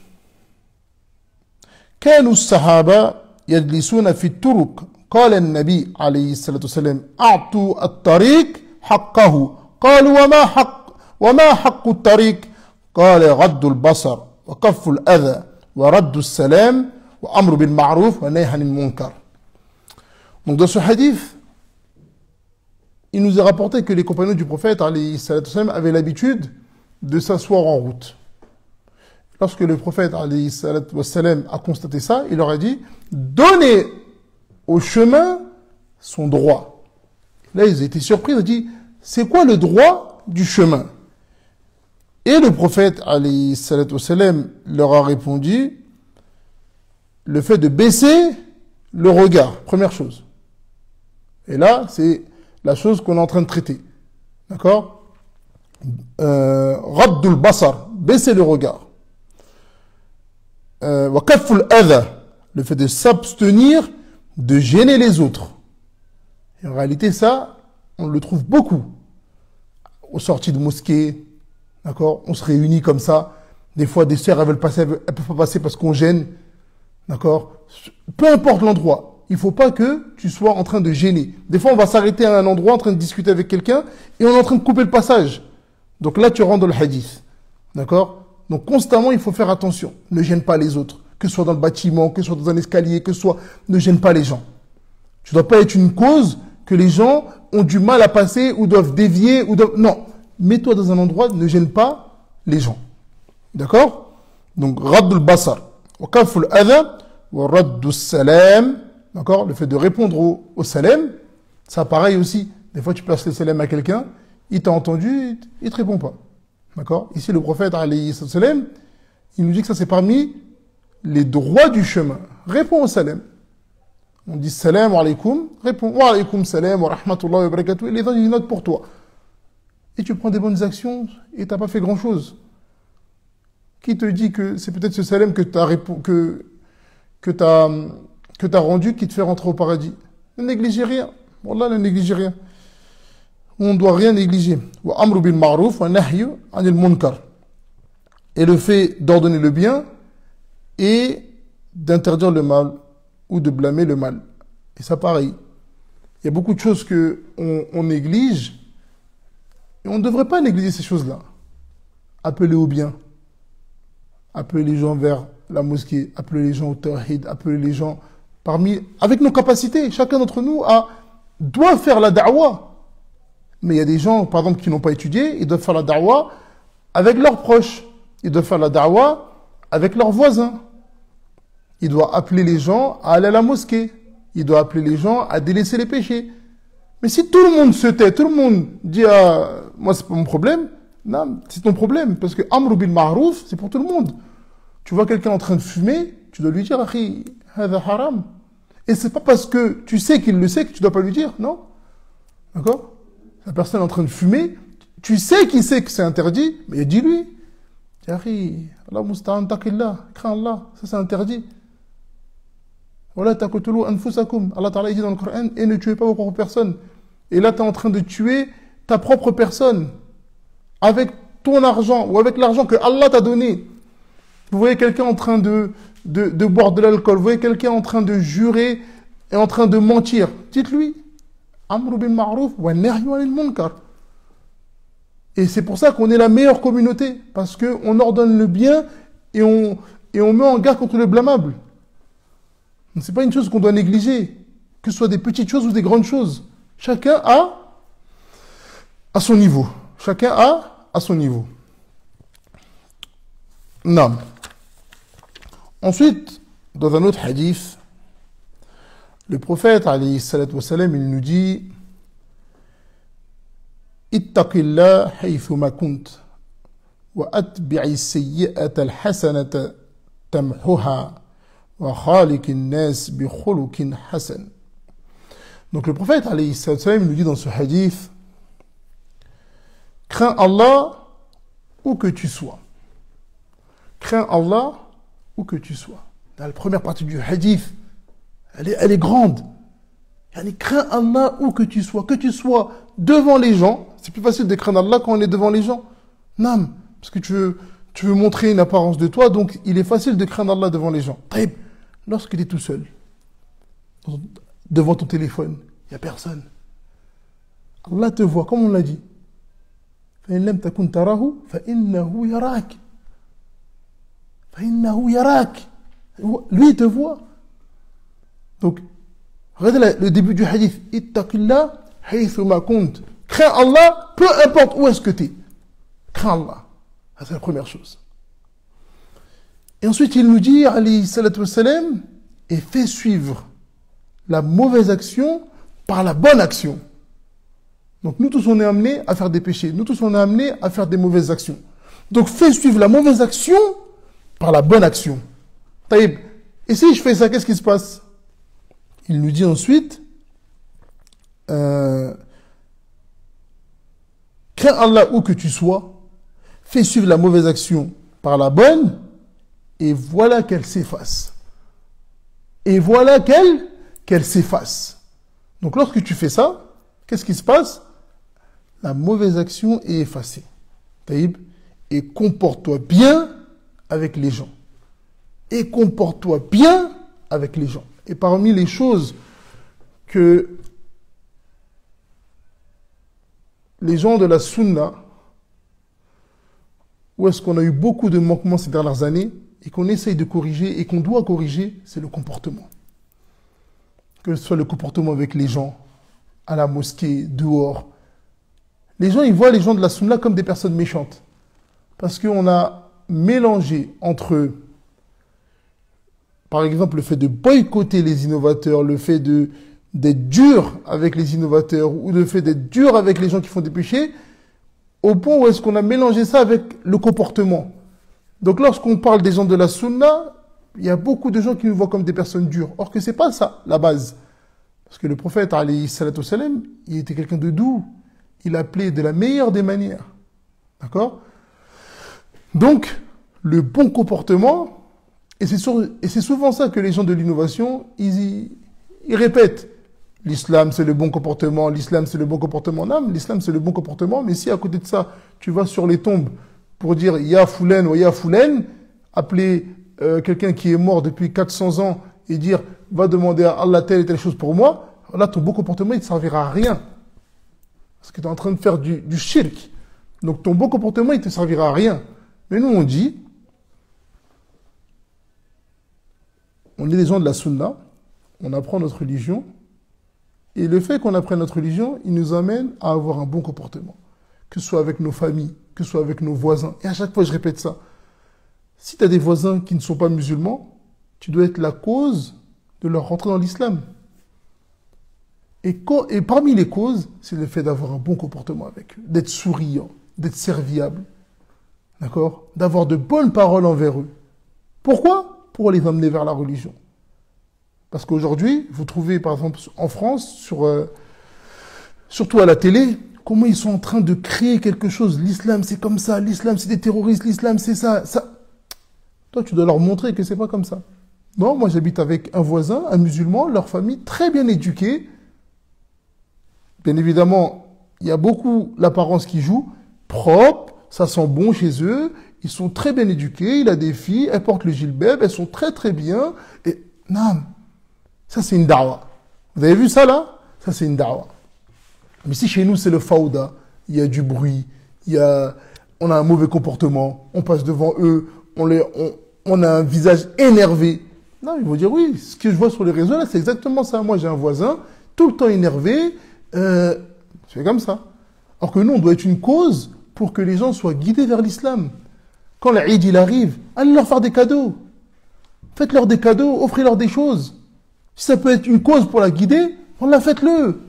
كانوا الصحابة يجلسون في الطرق قال النبي عليه الصلاة والسلام أعطوا الطريق حقه قالوا وما حق الطريق قال غض البصر وكف الأذى ورد السلام وأمر بالمعروف ونهي عن المنكر. Donc dans ce hadith, il nous est rapporté que les compagnons du prophète alayhi salatu wassalam, avaient l'habitude de s'asseoir en route. lorsque le prophète alayhi salatu wassalam, a constaté ça, il leur a dit donnez au chemin son droit. Là, ils étaient surpris, ils ont dit c'est quoi le droit du chemin? Et le prophète alayhi salatu wassalam, leur a répondu le fait de baisser le regard, première chose. Et là, c'est la chose qu'on est en train de traiter. D'accord? Raddul basar, baisser le regard. Wa kafful adha, le fait de s'abstenir de gêner les autres. Et en réalité, ça, on le trouve beaucoup. Aux sorties de mosquées, d'accord? On se réunit comme ça. Des fois, des sœurs, elles veulent passer, elles peuvent pas passer parce qu'on gêne. D'accord? Peu importe l'endroit. Il faut pas que tu sois en train de gêner. Des fois, on va s'arrêter à un endroit en train de discuter avec quelqu'un et on est en train de couper le passage. Donc là, tu rentres dans le hadith. D'accord? Donc constamment, il faut faire attention. Ne gêne pas les autres. Que ce soit dans le bâtiment, que ce soit dans un escalier, que ce soit... Ne gêne pas les gens. Tu dois pas être une cause que les gens ont du mal à passer ou doivent dévier ou doivent... Non. Mets-toi dans un endroit, ne gêne pas les gens. D'accord? Donc, raddul basar. Wa kaful adha. Wa raddus salam. D'accord? Le fait de répondre au salam. Ça, pareil aussi. Des fois, tu passes le salam à quelqu'un. Il t'a entendu, il te répond pas. D'accord? Ici, le prophète, alayhi salam, il nous dit que ça, c'est parmi les droits du chemin. Réponds au salam. On dit salam wa alaykoum, réponds wa alaykoum salam wa rahmatullahi wa barakatuh, et les gens, ils notent pour toi. Et tu prends des bonnes actions et t'as pas fait grand chose. Qui te dit que c'est peut-être ce salam que t'as rendu qui te fait rentrer au paradis? Ne négligez rien. Wallah, ne négligez rien. On ne doit rien négliger. Wa amru bil ma'ruf wa nahyu anil munkar. Et le fait d'ordonner le bien et d'interdire le mal ou de blâmer le mal. Et ça, pareil. Il y a beaucoup de choses que on néglige et on ne devrait pas négliger ces choses-là. Appeler au bien. Appeler les gens vers la mosquée. Appeler les gens au tawhid. Appeler les gens avec nos capacités. Chacun d'entre nous doit faire la da'wah. Mais il y a des gens, par exemple, qui n'ont pas étudié, ils doivent faire la da'wah avec leurs proches. Ils doivent faire la da'wah avec leurs voisins. Ils doivent appeler les gens à aller à la mosquée. Ils doivent appeler les gens à délaisser les péchés. Mais si tout le monde se tait, tout le monde dit moi c'est pas mon problème, non, c'est ton problème. Parce que amru bil ma'ruf, c'est pour tout le monde. Tu vois quelqu'un en train de fumer, tu dois lui dire akhi, hadha haram. Et c'est pas parce que tu sais qu'il le sait que tu dois pas lui dire, non? D'accord? La personne est en train de fumer, tu sais qu'il sait que c'est interdit, mais dis-lui. Allah musta'an taqillah, crains Allah, ça c'est interdit. Voilà, taqtulu anfusakum. Allah Ta'ala dit dans le Coran, et ne tuez pas vos propres personnes. Et là, tu es en train de tuer ta propre personne avec ton argent ou avec l'argent que Allah t'a donné. Vous voyez quelqu'un en train de boire de l'alcool, vous voyez quelqu'un en train de jurer et en train de mentir. Dites-lui. Amru bil ma'ruf wa nahyu anil munkar. Et c'est pour ça qu'on est la meilleure communauté, parce qu'on ordonne le bien et on met en garde contre le blâmable. Ce n'est pas une chose qu'on doit négliger, que ce soit des petites choses ou des grandes choses. Chacun a à son niveau. Chacun a à son niveau. Non. Ensuite, dans un autre hadith, le prophète, alayhi salatu wassalam, il nous dit Ittaqillah haythuma kunt wa atbi'i sayyi'ata al-hasanata tamhuha wa khaliqin nas bi khuluqin hasan. Donc le prophète, alayhi salatu wassalam, il nous dit dans ce hadith crains Allah où que tu sois. Crains Allah où que tu sois. Dans la première partie du hadith, elle est grande. Crains Allah où que tu sois devant les gens. C'est plus facile de craindre Allah quand on est devant les gens. Non, parce que tu veux montrer une apparence de toi, donc il est facile de craindre Allah devant les gens. Taïb, lorsqu'il est tout seul, devant ton téléphone, il n'y a personne. Allah te voit, comme on l'a dit. فإن لم تكن تراه فإنه يراك. فإنه يراك. Lui, il te voit. Donc, regardez le début du hadith. Ittaqillah haythuma kunt. Crains Allah, peu importe où est-ce que tu es. Crains Allah. C'est la première chose. Et ensuite, il nous dit, alayhi salatu wassalam, et fais suivre la mauvaise action par la bonne action. Donc nous tous on est amenés à faire des péchés, nous tous on est amenés à faire des mauvaises actions. Donc fais suivre la mauvaise action par la bonne action. Taïb. Et si je fais ça, qu'est-ce qui se passe? Il nous dit ensuite, crains Allah où que tu sois, fais suivre la mauvaise action par la bonne, et voilà qu'elle s'efface. Et voilà qu'elle s'efface. Donc lorsque tu fais ça, qu'est-ce qui se passe? La mauvaise action est effacée. Taïb. Et comporte-toi bien avec les gens. Et comporte-toi bien avec les gens. Et parmi les choses que les gens de la Sunna, où est-ce qu'on a eu beaucoup de manquements ces dernières années, et qu'on essaye de corriger, et qu'on doit corriger, c'est le comportement. Que ce soit le comportement avec les gens, à la mosquée, dehors. Les gens, ils voient les gens de la Sunna comme des personnes méchantes. Parce qu'on a mélangé entre, par exemple, le fait de boycotter les innovateurs, le fait d'être dur avec les innovateurs, ou le fait d'être dur avec les gens qui font des péchés, au point où est-ce qu'on a mélangé ça avec le comportement. Donc lorsqu'on parle des gens de la Sunna, il y a beaucoup de gens qui nous voient comme des personnes dures. Or que c'est pas ça, la base. Parce que le prophète, alayhi salatu wassalam, il était quelqu'un de doux. Il appelait de la meilleure des manières. D'accord? Donc, le bon comportement, et c'est souvent ça que les gens de l'innovation, ils répètent. L'islam, c'est le bon comportement, l'islam, c'est le bon comportement. Non, l'islam, c'est le bon comportement, mais si à côté de ça, tu vas sur les tombes pour dire « Ya Foulen ou Ya Foulen », appeler quelqu'un qui est mort depuis 400 ans et dire « Va demander à Allah telle et telle chose pour moi », là, ton bon comportement, il ne te servira à rien. Parce que tu es en train de faire du shirk. Donc, ton bon comportement, il ne te servira à rien. Mais nous, on dit, on est des gens de la Sunna, on apprend notre religion, et le fait qu'on apprenne notre religion, il nous amène à avoir un bon comportement. Que ce soit avec nos familles, que ce soit avec nos voisins. Et à chaque fois, je répète ça. Si tu as des voisins qui ne sont pas musulmans, tu dois être la cause de leur rentrer dans l'islam. Et parmi les causes, c'est le fait d'avoir un bon comportement avec eux, d'être souriant, d'être serviable, d'accord, d'avoir de bonnes paroles envers eux. Pourquoi? Pour les amener vers la religion. Parce qu'aujourd'hui, vous trouvez par exemple en France, surtout à la télé, comment ils sont en train de créer quelque chose. L'islam c'est comme ça, l'islam c'est des terroristes, l'islam c'est ça. Toi tu dois leur montrer que c'est pas comme ça. Non, moi j'habite avec un voisin, un musulman, leur famille très bien éduquée. Bien évidemment, il y a beaucoup l'apparence qui joue, propre, ça sent bon chez eux, ils sont très bien éduqués, il a des filles, elles portent le gilbab, elles sont très très bien. Et non, ça c'est une da'wa. Vous avez vu ça là? Ça c'est une da'wa. Mais si chez nous c'est le fawda, il y a du bruit, on a un mauvais comportement, on passe devant eux, on a un visage énervé. Non, ils vont dire oui, ce que je vois sur les réseaux là, c'est exactement ça. Moi j'ai un voisin, tout le temps énervé, c'est comme ça. Alors que nous, on doit être une cause pour que les gens soient guidés vers l'islam. Quand l'Aïd il arrive, allez leur faire des cadeaux. Faites-leur des cadeaux, offrez-leur des choses. Si ça peut être une cause pour la guider, faites-le.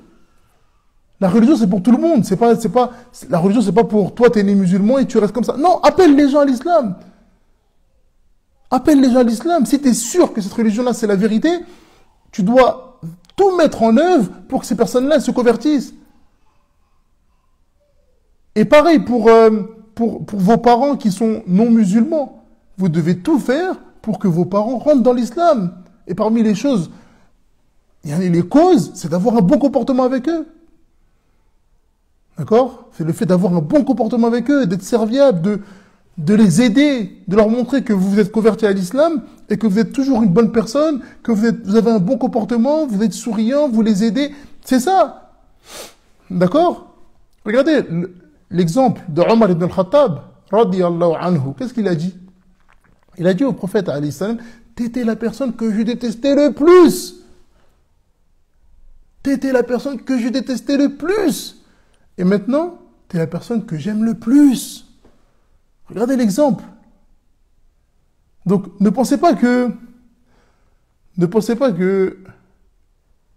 La religion, c'est pour tout le monde. La religion, c'est pas pour toi, t'es né musulman et tu restes comme ça. Non, appelle les gens à l'islam. Appelle les gens à l'islam. Si tu es sûr que cette religion-là, c'est la vérité, tu dois tout mettre en œuvre pour que ces personnes-là se convertissent. Et pareil pour vos parents qui sont non musulmans. Vous devez tout faire pour que vos parents rentrent dans l'islam. Et parmi les choses, les causes, c'est d'avoir un bon comportement avec eux. D'accord? C'est le fait d'avoir un bon comportement avec eux, d'être serviable, de les aider, de leur montrer que vous vous êtes convertis à l'islam et que vous êtes toujours une bonne personne, que vous avez un bon comportement, vous êtes souriant, vous les aidez. C'est ça. D'accord? Regardez l'exemple de Omar ibn al-Khattab, radiyallahu anhu. Qu'est-ce qu'il a dit? Il a dit au prophète, alayhi salam, t'étais la personne que je détestais le plus. T'étais la personne que je détestais le plus. Et maintenant, t'es la personne que j'aime le plus. Regardez l'exemple. Donc, ne pensez pas que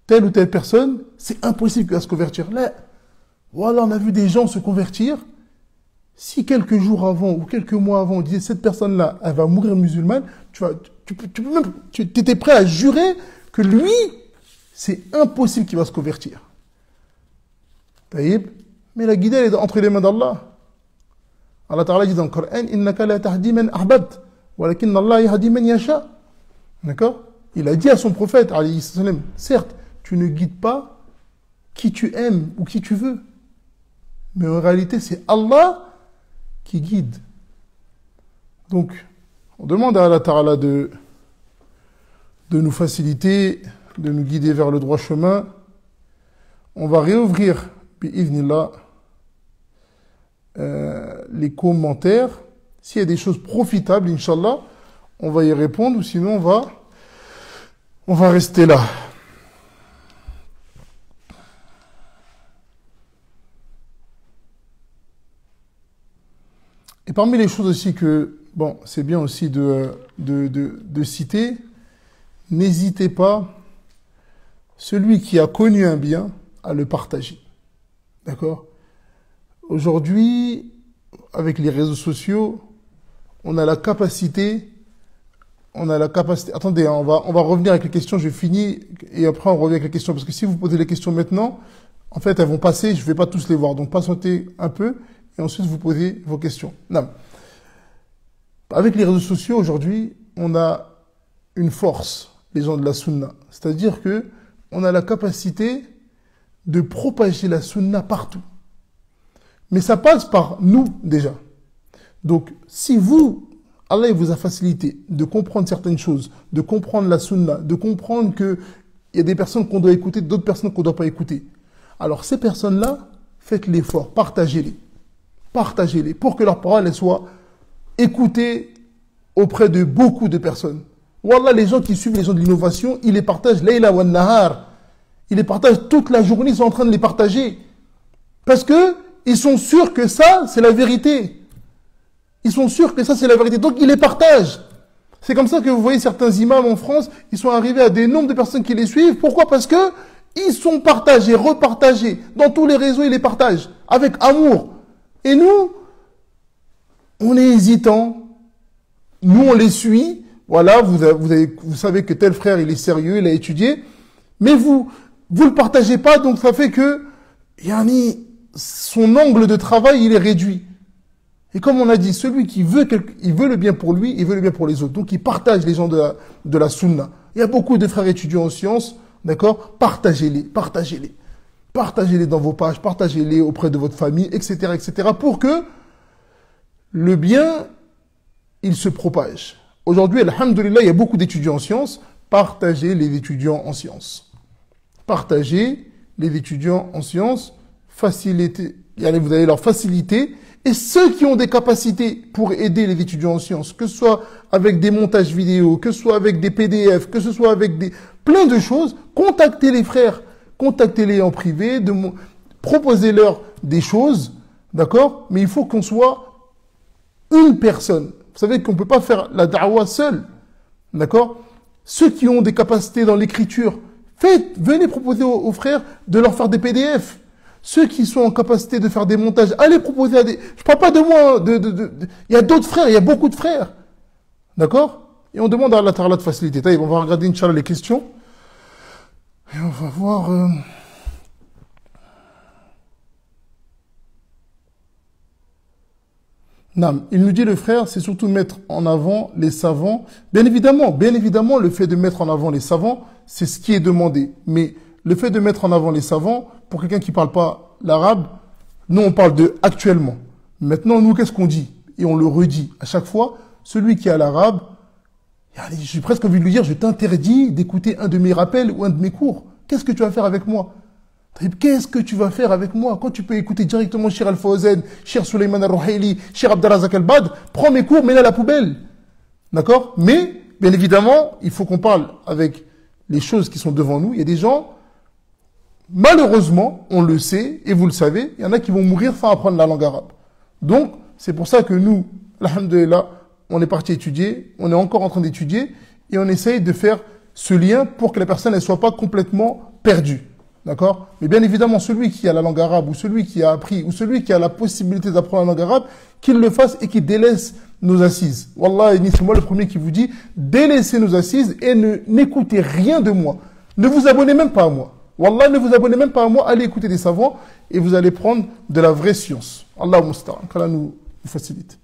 telle ou telle personne, c'est impossible qu'elle va se convertir. Là, voilà, on a vu des gens se convertir. Si quelques jours avant ou quelques mois avant, on disait cette personne-là, elle va mourir musulmane, tu étais prêt à jurer que lui, c'est impossible qu'il va se convertir. Taïb. Mais la guidée, elle est entre les mains d'Allah. Allah Ta'ala dit dans le Coran, innaka la tahdi man ahbabt, walakin Allah yahdi man yasha. D'accord? Il a dit à son prophète, alayhi salam, certes, tu ne guides pas qui tu aimes ou qui tu veux. Mais en réalité, c'est Allah qui guide. Donc, on demande à Allah Ta'ala de nous faciliter, de nous guider vers le droit chemin. On va réouvrir, bi'idhnillah, les commentaires. S'il y a des choses profitables, Inch'Allah, on va y répondre, ou sinon on va rester là. Et parmi les choses aussi que, bon, c'est bien aussi de citer, n'hésitez pas, celui qui a connu un bien, à le partager. D'accord? Aujourd'hui, avec les réseaux sociaux, on a la capacité, attendez, on va revenir avec les questions, je finis, et après on revient avec les questions, parce que si vous posez les questions maintenant, en fait, elles vont passer, je ne vais pas tous les voir, donc patientez un peu, et ensuite vous posez vos questions. Non. Avec les réseaux sociaux, aujourd'hui, on a une force, les gens de la sunna. C'est-à-dire que on a la capacité de propager la sunna partout. Mais ça passe par nous, déjà. Donc, si vous, Allah vous a facilité de comprendre certaines choses, de comprendre la sunna, de comprendre qu'il y a des personnes qu'on doit écouter, d'autres personnes qu'on ne doit pas écouter. Alors, ces personnes-là, faites l'effort, partagez-les. Partagez-les pour que leurs paroles soient écoutées auprès de beaucoup de personnes. Wallah, les gens qui suivent les gens de l'innovation, ils les partagent layla wa nahar. Ils les partagent toute la journée, ils sont en train de les partager. Parce que ils sont sûrs que ça, c'est la vérité. Ils sont sûrs que ça, c'est la vérité. Donc, ils les partagent. C'est comme ça que vous voyez certains imams en France, ils sont arrivés à des nombres de personnes qui les suivent. Pourquoi? Parce que ils sont partagés, repartagés. Dans tous les réseaux, ils les partagent. Avec amour. Et nous, on est hésitants. Nous, on les suit. Voilà, vous savez que tel frère, il est sérieux, il a étudié. Mais vous le partagez pas, donc ça fait que, son angle de travail, il est réduit. Et comme on a dit, celui qui veut il veut le bien pour lui, il veut le bien pour les autres. Donc, il partage les gens de la sunna. Il y a beaucoup de frères étudiants en sciences, d'accord? Partagez-les. Partagez-les dans vos pages, partagez-les auprès de votre famille, etc., etc., pour que le bien, il se propage. Aujourd'hui, alhamdoulilah, il y a beaucoup d'étudiants en sciences. Partagez les étudiants en sciences. Partagez les étudiants en sciences. Facilitez, vous allez leur faciliter. Et ceux qui ont des capacités pour aider les étudiants en sciences, que ce soit avec des montages vidéo, que ce soit avec des PDF, que ce soit avec plein de choses, contactez les frères, contactez-les en privé, proposez-leur des choses, d'accord? Mais il faut qu'on soit une personne. Vous savez qu'on ne peut pas faire la da'wa seul, d'accord? Ceux qui ont des capacités dans l'écriture, venez proposer aux frères de leur faire des PDF. Ceux qui sont en capacité de faire des montages, allez proposer à des... Je parle pas de moi, il y a d'autres frères, il y a beaucoup de frères. D'accord? Et on demande à Allah Ta'ala de faciliter. On va regarder, Inch'Allah, les questions. Et on va voir... Non, il nous dit le frère, c'est surtout mettre en avant les savants. Bien évidemment, le fait de mettre en avant les savants, c'est ce qui est demandé. Mais le fait de mettre en avant les savants, pour quelqu'un qui ne parle pas l'arabe, nous on parle de actuellement. Maintenant, nous, qu'est-ce qu'on dit? Et on le redit à chaque fois, celui qui a l'arabe, j'ai presque envie de lui dire, je t'interdis d'écouter un de mes rappels ou un de mes cours. Qu'est-ce que tu vas faire avec moi? Qu'est-ce que tu vas faire avec moi? Quand tu peux écouter directement Cheikh Al-Fawzan, Cheikh Suleiman Al-Ruhaili, Cheikh Abdelrazak Al-Badr, prends mes cours, mets-les à la poubelle. D'accord? Mais, bien évidemment, il faut qu'on parle avec les choses qui sont devant nous. Il y a des gens, malheureusement, on le sait, et vous le savez, il y en a qui vont mourir sans apprendre la langue arabe. Donc, c'est pour ça que nous, alhamdoulilah, on est parti étudier, on est encore en train d'étudier, et on essaye de faire ce lien pour que la personne ne soit pas complètement perdue. D'accord? Mais bien évidemment, celui qui a la langue arabe, ou celui qui a appris, ou celui qui a la possibilité d'apprendre la langue arabe, qu'il le fasse et qu'il délaisse nos assises. Wallah, c'est moi le premier qui vous dit, délaissez nos assises et n'écoutez rien de moi. Ne vous abonnez même pas à moi. Wallah, ne vous abonnez même pas à moi, allez écouter des savants et vous allez prendre de la vraie science. Allah musta'an, qu'Allah nous facilite.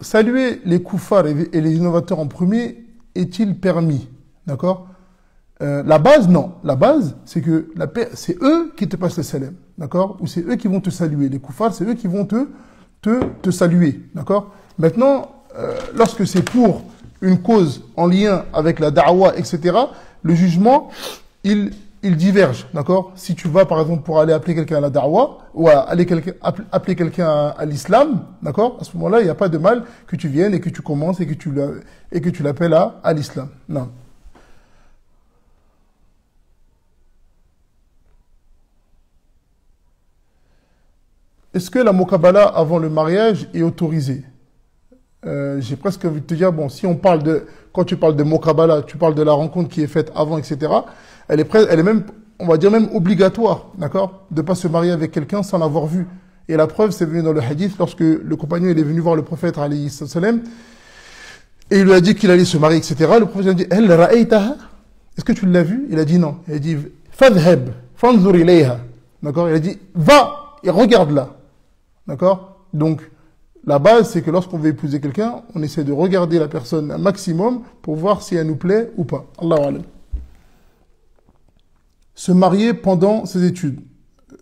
Saluer les koufars et les innovateurs en premier est-il permis? D'accord? La base, non. La base, c'est que c'est eux qui te passent le salam. D'accord? Ou c'est eux qui vont te saluer. Les koufars, c'est eux qui vont te saluer. D'accord? Maintenant, lorsque c'est pour une cause en lien avec la da'wa, etc., le jugement, il diverge, d'accord? Si tu vas, par exemple, pour aller appeler quelqu'un à la da'wa, ou appeler quelqu'un à l'islam, d'accord? À ce moment-là, il n'y a pas de mal que tu viennes et que tu commences et que tu l'appelles à l'islam. Non. Est-ce que la mokabala avant le mariage est autorisée? J'ai presque envie de te dire, bon, si on parle quand tu parles de mokabala, tu parles de la rencontre qui est faite avant, etc., elle est même, on va dire même obligatoire, d'accord? De pas se marier avec quelqu'un sans l'avoir vu. Et la preuve, c'est venu dans le hadith, lorsque le compagnon il est venu voir le prophète, alayhi salam, et il lui a dit qu'il allait se marier, etc. Le prophète a dit, Hal ra'aytaha? Est-ce que tu l'as vu? Il a dit non. Il a dit, Fadhhab, fanzur ilayha. D'accord? Il a dit, va et regarde-la. D'accord? Donc, la base, c'est que lorsqu'on veut épouser quelqu'un, on essaie de regarder la personne un maximum pour voir si elle nous plaît ou pas. Allahu alam. Se marier pendant ses études.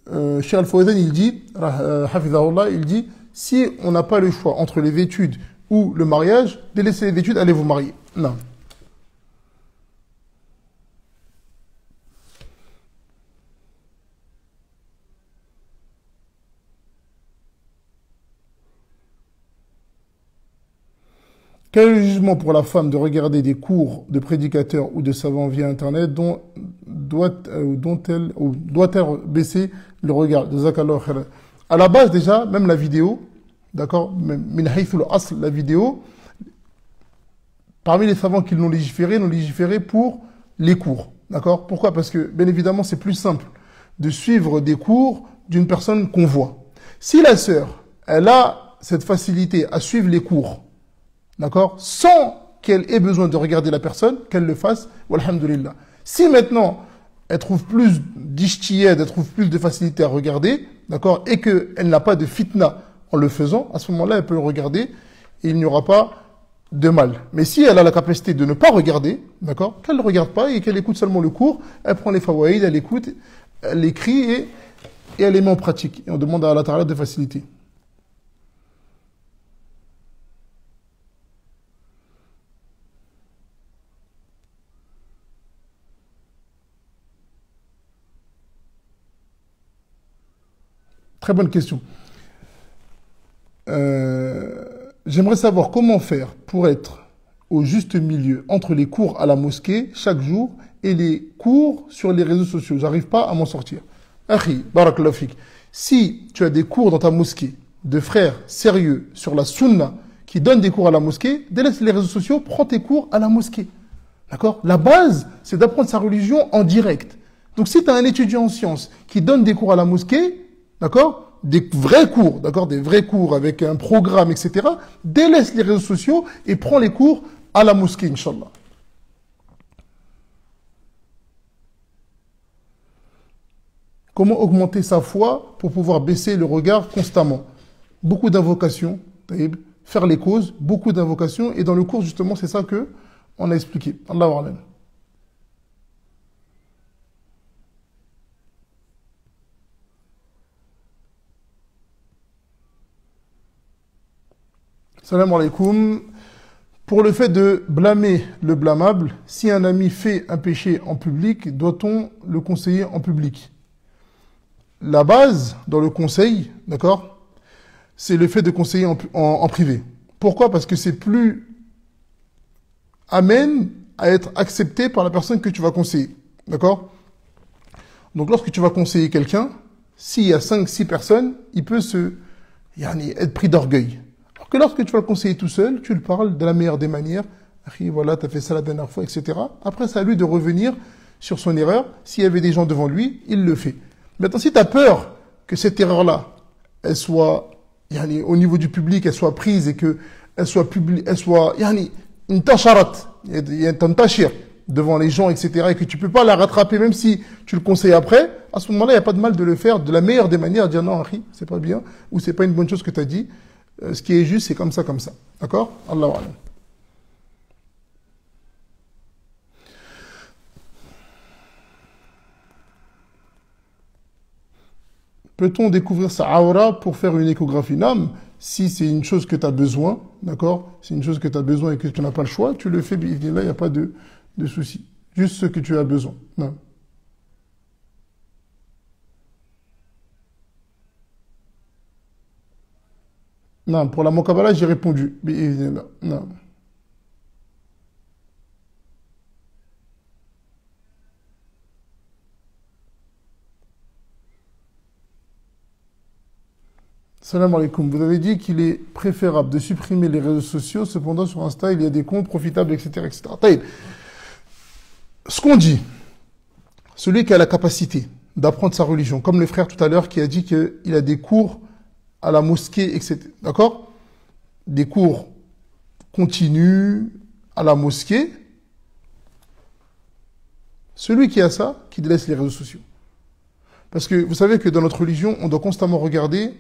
Cheikh Al-Fawzan, il dit, hafizahullah, il dit, si on n'a pas le choix entre les études ou le mariage, délaissez les études, allez vous marier. Non. Quel est le jugement pour la femme de regarder des cours de prédicateurs ou de savants via Internet doit-elle baisser le regard? À la base déjà, même la vidéo, d'accord, min haythul asl, la vidéo, parmi les savants qui l'ont légiféré pour les cours, d'accord? Pourquoi? Parce que bien évidemment c'est plus simple de suivre des cours d'une personne qu'on voit. Si la sœur, elle a cette facilité à suivre les cours, d'accord, sans qu'elle ait besoin de regarder la personne, qu'elle le fasse, walhamdulillah. Si maintenant, elle trouve plus d'ishtiyad, elle trouve plus de facilité à regarder, d'accord, et qu'elle n'a pas de fitna en le faisant, à ce moment-là, elle peut le regarder et il n'y aura pas de mal. Mais si elle a la capacité de ne pas regarder, d'accord, qu'elle ne regarde pas et qu'elle écoute seulement le cours, elle prend les fawaïd, elle écoute, elle écrit et elle les met en pratique. Et on demande à Allah Ta'ala de faciliter. Très bonne question. J'aimerais savoir comment faire pour être au juste milieu entre les cours à la mosquée chaque jour et les cours sur les réseaux sociaux. J'arrive pas à m'en sortir. Akhi, barakallahu fik. Si tu as des cours dans ta mosquée de frères sérieux sur la sunna qui donnent des cours à la mosquée, délaisse les réseaux sociaux, prends tes cours à la mosquée. D'accord? La base, c'est d'apprendre sa religion en direct. Donc si tu as un étudiant en sciences qui donne des cours à la mosquée, d'accord? Des vrais cours, d'accord? Des vrais cours avec un programme, etc. Délaisse les réseaux sociaux et prends les cours à la mosquée, Inch'Allah. Comment augmenter sa foi pour pouvoir baisser le regard constamment? Beaucoup d'invocations, faire les causes, beaucoup d'invocations. Et dans le cours, justement, c'est ça que on a expliqué. Allahu a'lam. Salam alaikum. Pour le fait de blâmer le blâmable, si un ami fait un péché en public, doit-on le conseiller en public? La base dans le conseil, d'accord, c'est le fait de conseiller en privé. Pourquoi? Parce que c'est plus amène à être accepté par la personne que tu vas conseiller. D'accord? Donc lorsque tu vas conseiller quelqu'un, s'il y a 5, 6 personnes, il peut être pris d'orgueil. Alors que lorsque tu vas le conseiller tout seul, tu le parles de la meilleure des manières. Voilà, tu as fait ça la dernière fois, etc. Après, c'est à lui de revenir sur son erreur. S'il y avait des gens devant lui, il le fait. Maintenant, si tu as peur que cette erreur-là, elle soit, au niveau du public, elle soit prise et que elle soit publique, elle soit, une tasharat, il y a un tashir devant les gens, etc., et que tu peux pas la rattraper, même si tu le conseilles après, à ce moment-là, il n'y a pas de mal de le faire de la meilleure des manières, dire non, Henri, c'est pas bien, ou c'est pas une bonne chose que tu as dit, ce qui est juste, c'est comme ça, comme ça. D'accord? Allahu A'lam. Peut-on découvrir sa aura pour faire une échographie? Non, si c'est une chose que tu as besoin, d'accord? C'est une chose que tu as besoin et que tu n'as pas le choix, tu le fais, là, il n'y a pas de souci. Juste ce que tu as besoin. Non. Non, pour la Mokabala, j'ai répondu. Non. Salam alaikum. Vous avez dit qu'il est préférable de supprimer les réseaux sociaux. Cependant, sur Insta, il y a des comptes profitables, etc., etc. Taïb. Ce qu'on dit, celui qui a la capacité d'apprendre sa religion, comme le frère tout à l'heure qui a dit qu'il a des cours à la mosquée, etc. D'accord? Des cours continus à la mosquée. Celui qui a ça, qui délaisse les réseaux sociaux. Parce que vous savez que dans notre religion, on doit constamment regarder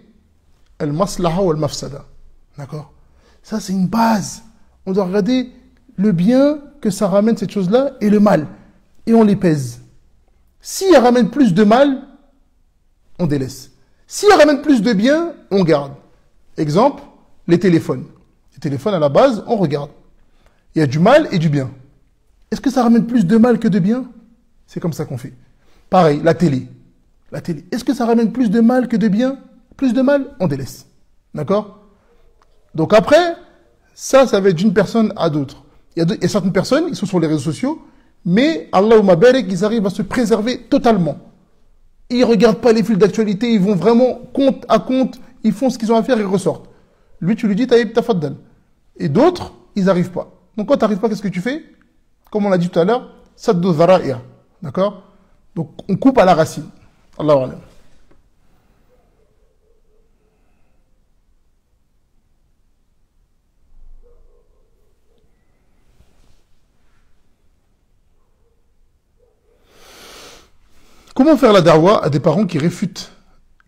al-maslaha ou al-mafsada. D'accord? Ça, c'est une base. On doit regarder le bien que ça ramène cette chose-là et le mal. Et on les pèse. S'il ramène plus de mal, on délaisse. S'il ramène plus de bien, on garde. Exemple, les téléphones. Les téléphones, à la base, on regarde. Il y a du mal et du bien. Est-ce que ça ramène plus de mal que de bien? C'est comme ça qu'on fait. Pareil, la télé. La télé. Est-ce que ça ramène plus de mal que de bien? Plus de mal, on délaisse. D'accord? Donc après, ça va être d'une personne à d'autres. Il y a certaines personnes, ils sont sur les réseaux sociaux, mais Allahumma barik, ils arrivent à se préserver totalement. Ils ne regardent pas les fils d'actualité, ils vont vraiment compte à compte, ils font ce qu'ils ont à faire, ils ressortent. Lui, tu lui dis, taïb tafaddal. Et d'autres, ils n'arrivent pas. Donc quand tu n'arrives pas, qu'est-ce que tu fais? Comme on l'a dit tout à l'heure, saddu dhara'i'a. D'accord? Donc on coupe à la racine. Allahu A'lam. Comment faire la darwa à des parents qui réfutent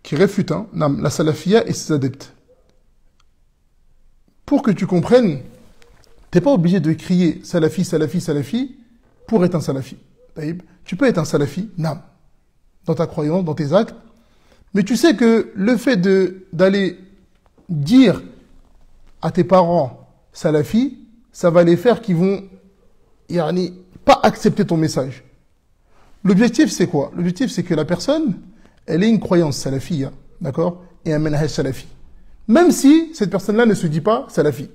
la salafia et ses adeptes? Pour que tu comprennes, t'es pas obligé de crier salafi, salafi, salafi pour être un salafi. Tu peux être un salafi, nam, dans ta croyance, dans tes actes, mais tu sais que le fait d'aller dire à tes parents salafi, ça va les faire qu'ils vont pas accepter ton message. L'objectif, c'est quoi? L'objectif, c'est que la personne, elle ait une croyance salafia, d'accord? Et un manhaj salafi. Même si cette personne-là ne se dit pas salafi.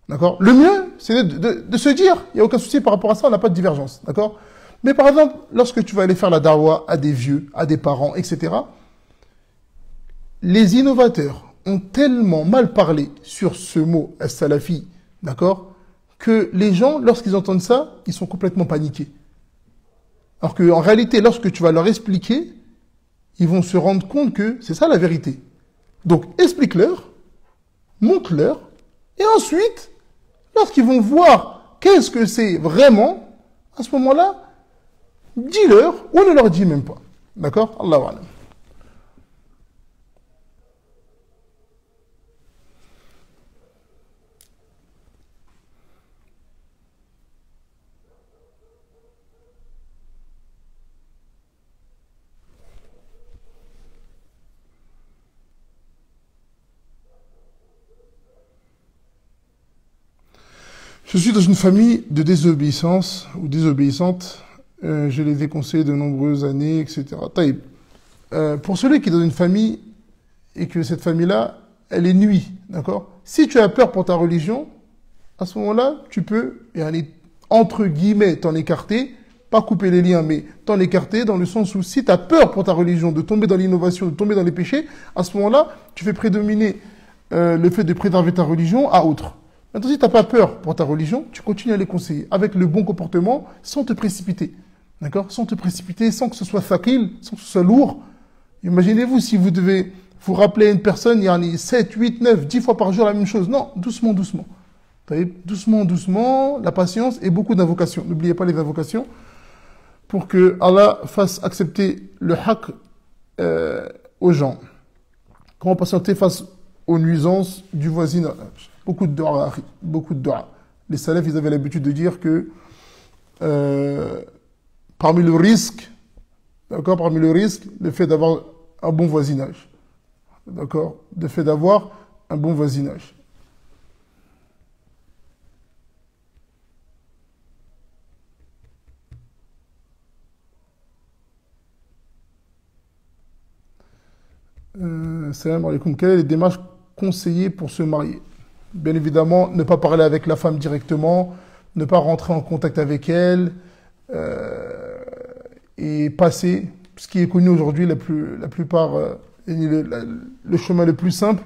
D'accord? Le mieux, c'est de se dire, il n'y a aucun souci par rapport à ça, on n'a pas de divergence. D'accord? Mais par exemple, lorsque tu vas aller faire la darwa à des vieux, à des parents, etc., les innovateurs ont tellement mal parlé sur ce mot, as-salafi, d'accord? Que les gens, lorsqu'ils entendent ça, ils sont complètement paniqués. Alors qu'en réalité, lorsque tu vas leur expliquer, ils vont se rendre compte que c'est ça la vérité. Donc, explique-leur, montre-leur, et ensuite, lorsqu'ils vont voir qu'est-ce que c'est vraiment, à ce moment-là, dis-leur ou ne leur dis même pas. D'accord? Allahu A'lam. Je suis dans une famille de désobéissance ou désobéissante. Je les ai conseillés de nombreuses années, etc. Taïb. Pour celui qui est dans une famille et que cette famille-là, elle est nuit, d'accord? Si tu as peur pour ta religion, à ce moment-là, tu peux, entre guillemets, t'en écarter, pas couper les liens, mais t'en écarter dans le sens où si tu as peur pour ta religion de tomber dans l'innovation, de tomber dans les péchés, à ce moment-là, tu fais prédominer le fait de préserver ta religion à autre. Maintenant, si tu n'as pas peur pour ta religion, tu continues à les conseiller avec le bon comportement, sans te précipiter. D'accord? Sans te précipiter, sans que ce soit thaqil, sans que ce soit lourd. Imaginez-vous si vous devez vous rappeler à une personne, il y en a 7, 8, 9, 10 fois par jour la même chose. Non, doucement, doucement. Doucement, doucement, la patience et beaucoup d'invocations. N'oubliez pas les invocations pour que Allah fasse accepter le haqq aux gens. Comment patienter face aux nuisances du voisinage? Beaucoup de dua, beaucoup de dua. Les salafs, ils avaient l'habitude de dire que parmi le risque, d'accord, parmi le risque, le fait d'avoir un bon voisinage. D'accord? Le fait d'avoir un bon voisinage. Salam alaikum. Quelles sont les démarches conseillées pour se marier? Bien évidemment, ne pas parler avec la femme directement, ne pas rentrer en contact avec elle, et passer, ce qui est connu aujourd'hui, la plupart, le chemin le plus simple,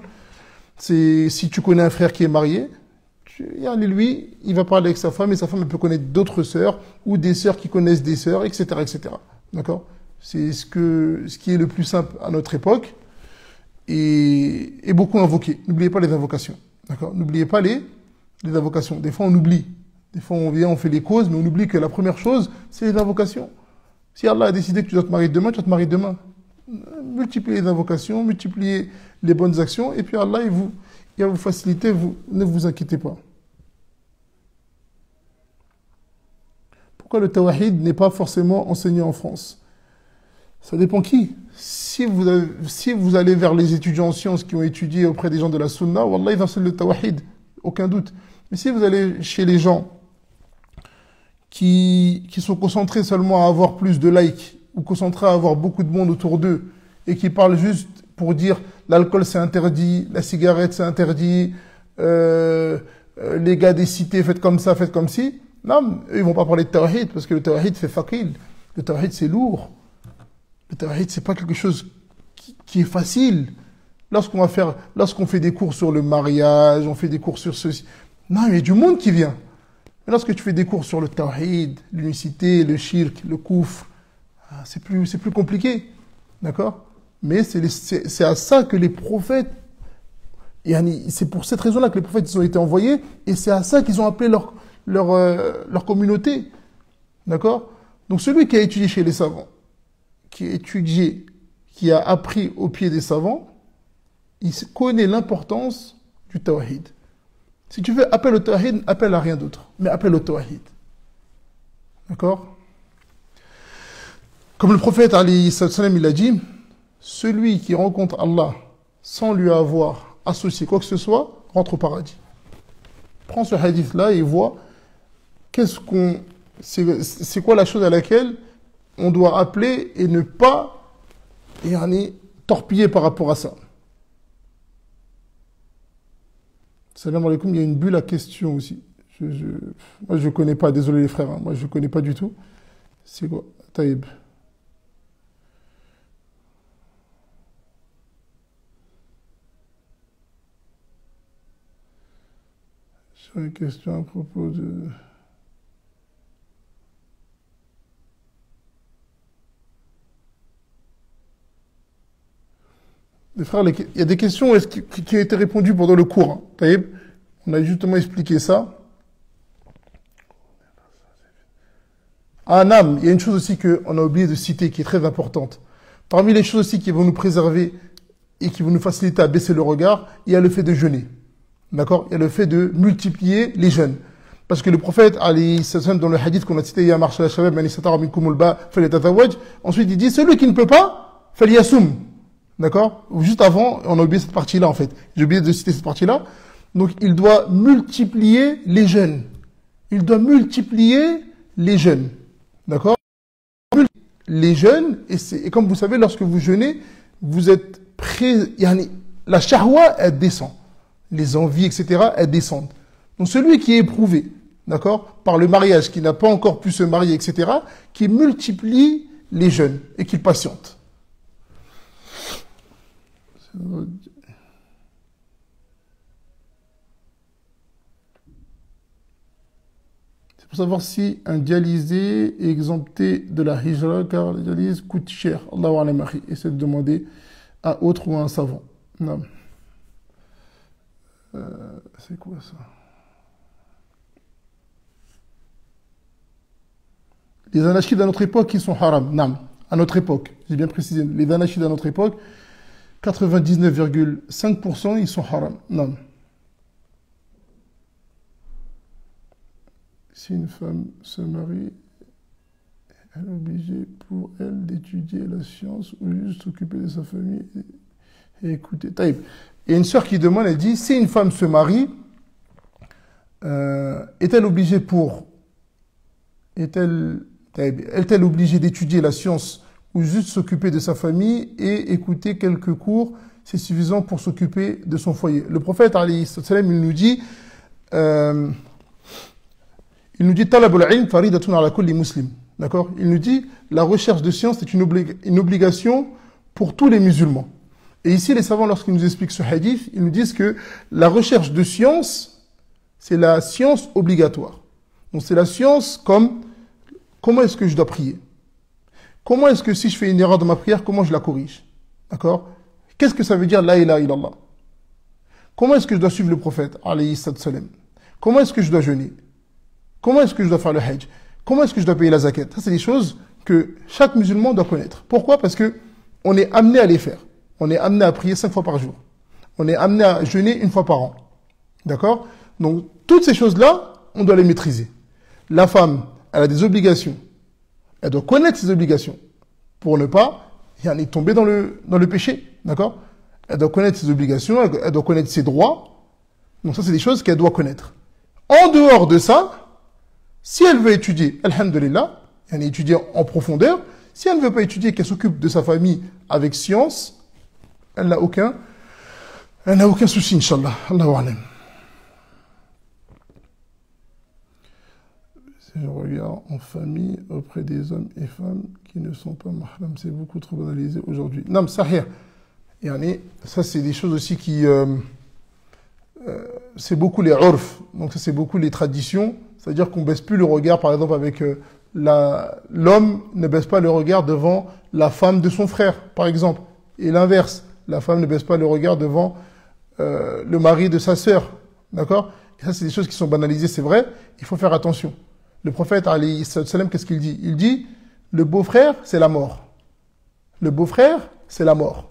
c'est si tu connais un frère qui est marié, lui, il va parler avec sa femme et sa femme elle peut connaître d'autres sœurs ou des sœurs qui connaissent des sœurs, etc., etc. D'accord? C'est ce qui est le plus simple à notre époque et beaucoup invoquer. N'oubliez pas les invocations. D'accord? N'oubliez pas les invocations. Des fois, on oublie. Des fois, on vient, on fait les causes, mais on oublie que la première chose, c'est les invocations. Si Allah a décidé que tu dois te marier demain, tu dois te marier demain. Multipliez les invocations, multipliez les bonnes actions, et puis Allah, il va vous faciliter, ne vous inquiétez pas. Pourquoi le tawhid n'est pas forcément enseigné en France? Ça dépend qui. Si vous allez vers les étudiants en sciences qui ont étudié auprès des gens de la sunna, wallah, ils enseignent le tawhid, aucun doute. Mais si vous allez chez les gens qui sont concentrés seulement à avoir plus de likes, ou concentrés à avoir beaucoup de monde autour d'eux, et qui parlent juste pour dire l'alcool c'est interdit, la cigarette c'est interdit, les gars des cités faites comme ça, faites comme ci, non, eux, ils vont pas parler de tawhid, parce que le tawhid c'est faqil, le tawhid c'est lourd. Le tawhid, c'est pas quelque chose qui est facile. Lorsqu'on fait des cours sur le mariage, on fait des cours sur ceci. Non, il y a du monde qui vient. Mais lorsque tu fais des cours sur le tawhid, l'unicité, le shirk, le koufr, c'est plus compliqué. D'accord? Mais c'est à ça que les prophètes, c'est pour cette raison-là que les prophètes ils ont été envoyés, et c'est à ça qu'ils ont appelé leur communauté. D'accord? Donc celui qui a étudié chez les savants, qui a étudié, qui a appris au pied des savants, il connaît l'importance du tawhid. Si tu veux, appelle au tawhid, appelle à rien d'autre, mais appelle au tawhid. D'accord? Comme le prophète, alayhi salam, il a dit, celui qui rencontre Allah sans lui avoir associé quoi que ce soit, rentre au paradis. Prends ce hadith-là et vois c'est quoi la chose à laquelle on doit appeler et ne pas torpiller par rapport à ça. Salam alaikum, il y a une bulle à question aussi. Moi, je ne connais pas, désolé les frères, moi, je ne connais pas du tout. C'est quoi? Taïb. Sur une question à propos de... Les frères, il y a des questions qui ont été répondues pendant le cours. Taïb, on a justement expliqué ça. Ah, Nam, il y a une chose aussi qu'on a oublié de citer qui est très importante. Parmi les choses aussi qui vont nous préserver et qui vont nous faciliter à baisser le regard, il y a le fait de jeûner. D'accord? Il y a le fait de multiplier les jeûnes. Parce que le prophète, dans le hadith qu'on a cité, Ya marshal al-shabab, man istatara minkum al-ba, falyatazawwaj. Ensuite, il dit, celui qui ne peut pas, falyasum. D'accord? Juste avant, on a oublié cette partie-là, en fait. J'ai oublié de citer cette partie-là. Donc, il doit multiplier les jeûnes. Il doit multiplier les jeûnes. D'accord? Les jeûnes, et comme vous savez, lorsque vous jeûnez, vous êtes la shahwa, elle descend. Les envies, etc., elles descendent. Donc celui qui est éprouvé, d'accord, par le mariage, qui n'a pas encore pu se marier, etc., qui multiplie les jeûnes et qui patiente. C'est pour savoir si un dialysé est exempté de la hijra, car la dialyse coûte cher. Allahu a'lam akhi. Essaie de demander à autre ou à un savant. Non. C'est quoi ça? Les anachides à notre époque, ils sont haram. Non. À notre époque, j'ai bien précisé. Les anachides à notre époque, 99,5%, ils sont haram. Non. Si une femme se marie, elle est obligée pour elle d'étudier la science ou juste s'occuper de sa famille et écouter. Taïb. Il y a une sœur qui demande, elle dit, si une femme se marie, est-elle obligée pour... Est-elle obligée d'étudier la science ou juste s'occuper de sa famille et écouter quelques cours, c'est suffisant pour s'occuper de son foyer. Le prophète, alayhi salam, il nous dit, talabul ilm faridatun ala kulli muslim. D'accord? Il nous dit, la recherche de science est une obligation pour tous les musulmans. Et ici, les savants, lorsqu'ils nous expliquent ce hadith, ils nous disent que la recherche de science, c'est la science obligatoire. Donc c'est la science comme comment est-ce que je dois prier? Comment est-ce que si je fais une erreur dans ma prière, comment je la corrige? D'accord? Qu'est-ce que ça veut dire la ilaha illallah? Comment est-ce que je dois suivre le prophète alayhi salam? Comment est-ce que je dois jeûner? Comment est-ce que je dois faire le hajj? Comment est-ce que je dois payer la zakat? Ça, c'est des choses que chaque musulman doit connaître. Pourquoi? Parce que on est amené à les faire. On est amené à prier 5 fois par jour. On est amené à jeûner 1 fois par an. D'accord? Donc, toutes ces choses-là, on doit les maîtriser. La femme, elle a des obligations. Elle doit connaître ses obligations pour ne pas tomber dans le péché. D'accord? Elle doit connaître ses obligations, elle doit connaître ses droits. Donc ça, c'est des choses qu'elle doit connaître. En dehors de ça, si elle veut étudier, alhamdulillah, elle est étudiée en profondeur. Si elle ne veut pas étudier, qu'elle s'occupe de sa famille avec science, elle n'a aucun souci, Inch'Allah. Allahu a'lam. Si je regarde en famille auprès des hommes et femmes qui ne sont pas mahram, c'est beaucoup trop banalisé aujourd'hui. Non, sahih. Ça, c'est des choses aussi qui... c'est beaucoup les urf. Donc, ça, c'est beaucoup les traditions. C'est-à-dire qu'on ne baisse plus le regard, par exemple, avec l'homme ne baisse pas le regard devant la femme de son frère, par exemple. Et l'inverse. La femme ne baisse pas le regard devant le mari de sa sœur. D'accord? Et ça, c'est des choses qui sont banalisées, c'est vrai. Il faut faire attention. Le prophète, alayhi salam, qu'est-ce qu'il dit? Il dit, le beau-frère, c'est la mort. Le beau-frère, c'est la mort.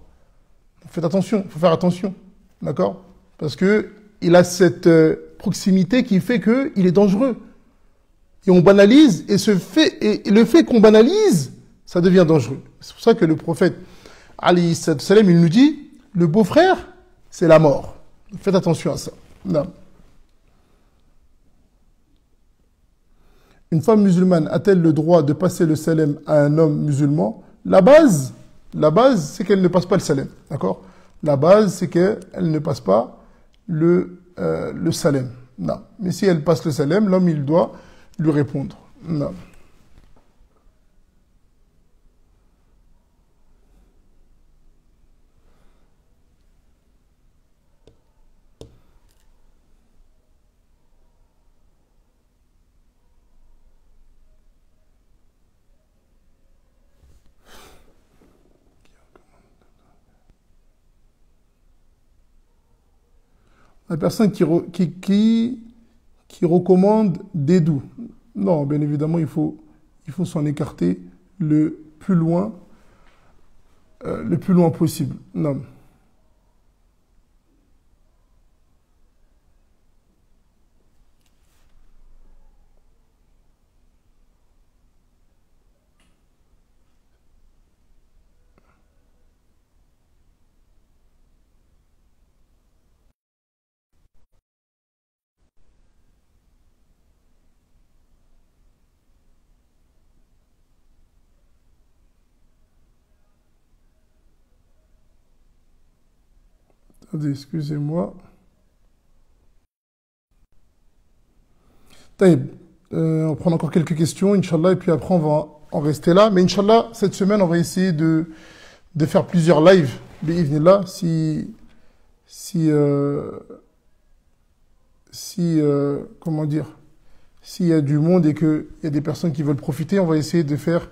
Faites attention, il faut faire attention. D'accord? Parce que il a cette proximité qui fait qu'il est dangereux. Et on banalise, et le fait qu'on banalise, ça devient dangereux. C'est pour ça que le prophète, alayhi salam, il nous dit, le beau-frère, c'est la mort. Faites attention à ça. Non. Une femme musulmane a-t-elle le droit de passer le salam à un homme musulman? La base, c'est qu'elle ne passe pas le salam. D'accord? La base, c'est qu'elle ne passe pas le salam. Non. Mais si elle passe le salam, l'homme, il doit lui répondre. Non. La personne qui recommande des doux. Non, bien évidemment, il faut s'en écarter le plus loin possible. Non. Attendez, excusez-moi. Taïb, on va prendre encore quelques questions, Inch'Allah, et puis après on va en rester là. Mais Inch'Allah, cette semaine, on va essayer de faire plusieurs lives, bi'idhnillah, si comment dire, s'il y a du monde et qu'il y a des personnes qui veulent profiter, on va essayer de faire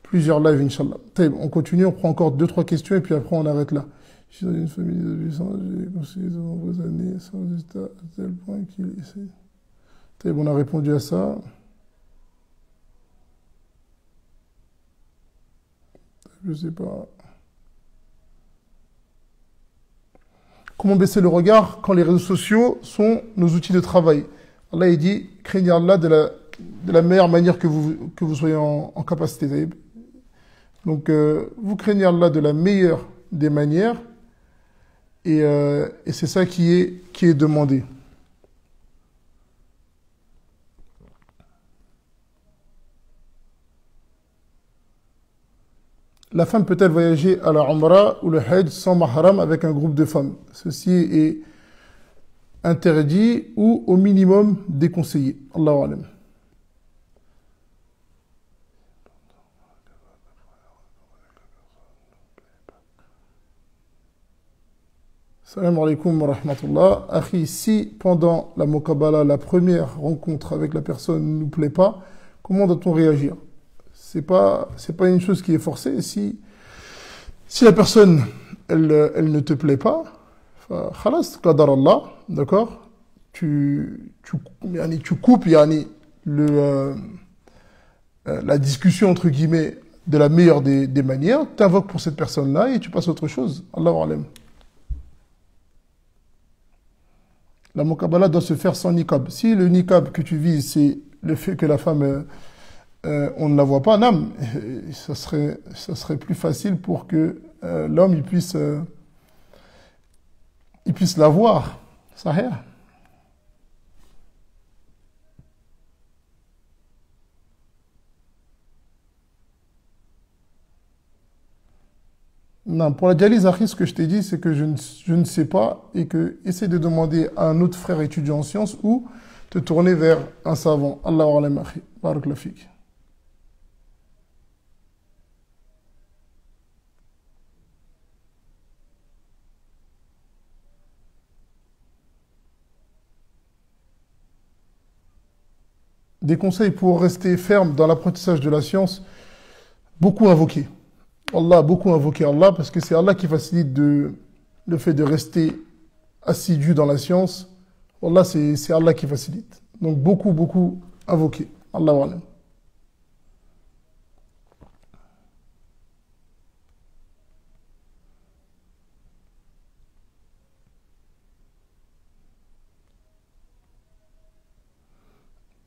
plusieurs lives, Inch'Allah. Taïb, on continue, on prend encore deux, trois questions, et puis après on arrête là. Je suis dans une famille d'adolescents, j'ai conseillé de nombreuses années, sans résultat, à tel point qu'il essaie. Taïb, on a répondu à ça. Je sais pas. Comment baisser le regard quand les réseaux sociaux sont nos outils de travail? Allah il dit, craignez Allah de la meilleure manière que vous soyez en capacité. Taïb. Donc, vous craignez Allah de la meilleure des manières, et c'est ça qui est demandé. La femme peut-elle voyager à la Umrah ou le Hajj sans mahram avec un groupe de femmes? Ceci est interdit ou au minimum déconseillé. Allahu alam. Salam alaikum wa rahmatullah. Akhi, si pendant la Muqabala, la première rencontre avec la personne ne nous plaît pas, comment doit-on réagir? C'est pas une chose qui est forcée. Si la personne, elle ne te plaît pas, khalas, qadar Allah, d'accord? Tu coupes, la discussion, entre guillemets, de la meilleure des manières, tu invoques pour cette personne-là et tu passes à autre chose. Allahu alam. La muqabala doit se faire sans niqab. Si le niqab que tu vises, c'est le fait que la femme, on ne la voit pas, nam, ça serait plus facile pour que l'homme il puisse la voir. Sahih. Non, pour la dialyse, Akhi, ce que je t'ai dit, c'est que je ne sais pas et que essaie de demander à un autre frère étudiant en sciences ou te tourner vers un savant. Allahu alam, Akhi. Barakallahu fik. Des conseils pour rester ferme dans l'apprentissage de la science, beaucoup invoquer. Allah, beaucoup invoquer Allah parce que c'est Allah qui facilite le fait de rester assidu dans la science. Allah, c'est Allah qui facilite. Donc beaucoup, beaucoup invoquer. Allah wa alam.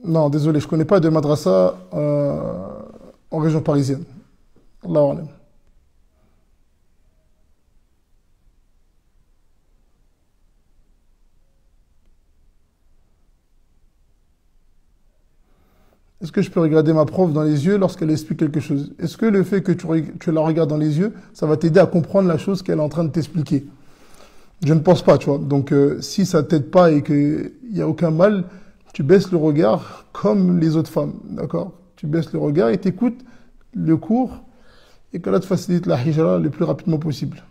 Non, désolé, je ne connais pas de madrasa en région parisienne. Allah wa alam. Est-ce que je peux regarder ma prof dans les yeux lorsqu'elle explique quelque chose? Est-ce que le fait que tu la regardes dans les yeux, ça va t'aider à comprendre la chose qu'elle est en train de t'expliquer? Je ne pense pas, tu vois. Donc, si ça t'aide pas et qu'il n'y a aucun mal, tu baisses le regard comme les autres femmes, d'accord? Tu baisses le regard et t'écoutes le cours et qu'Allah te facilite la hijra le plus rapidement possible.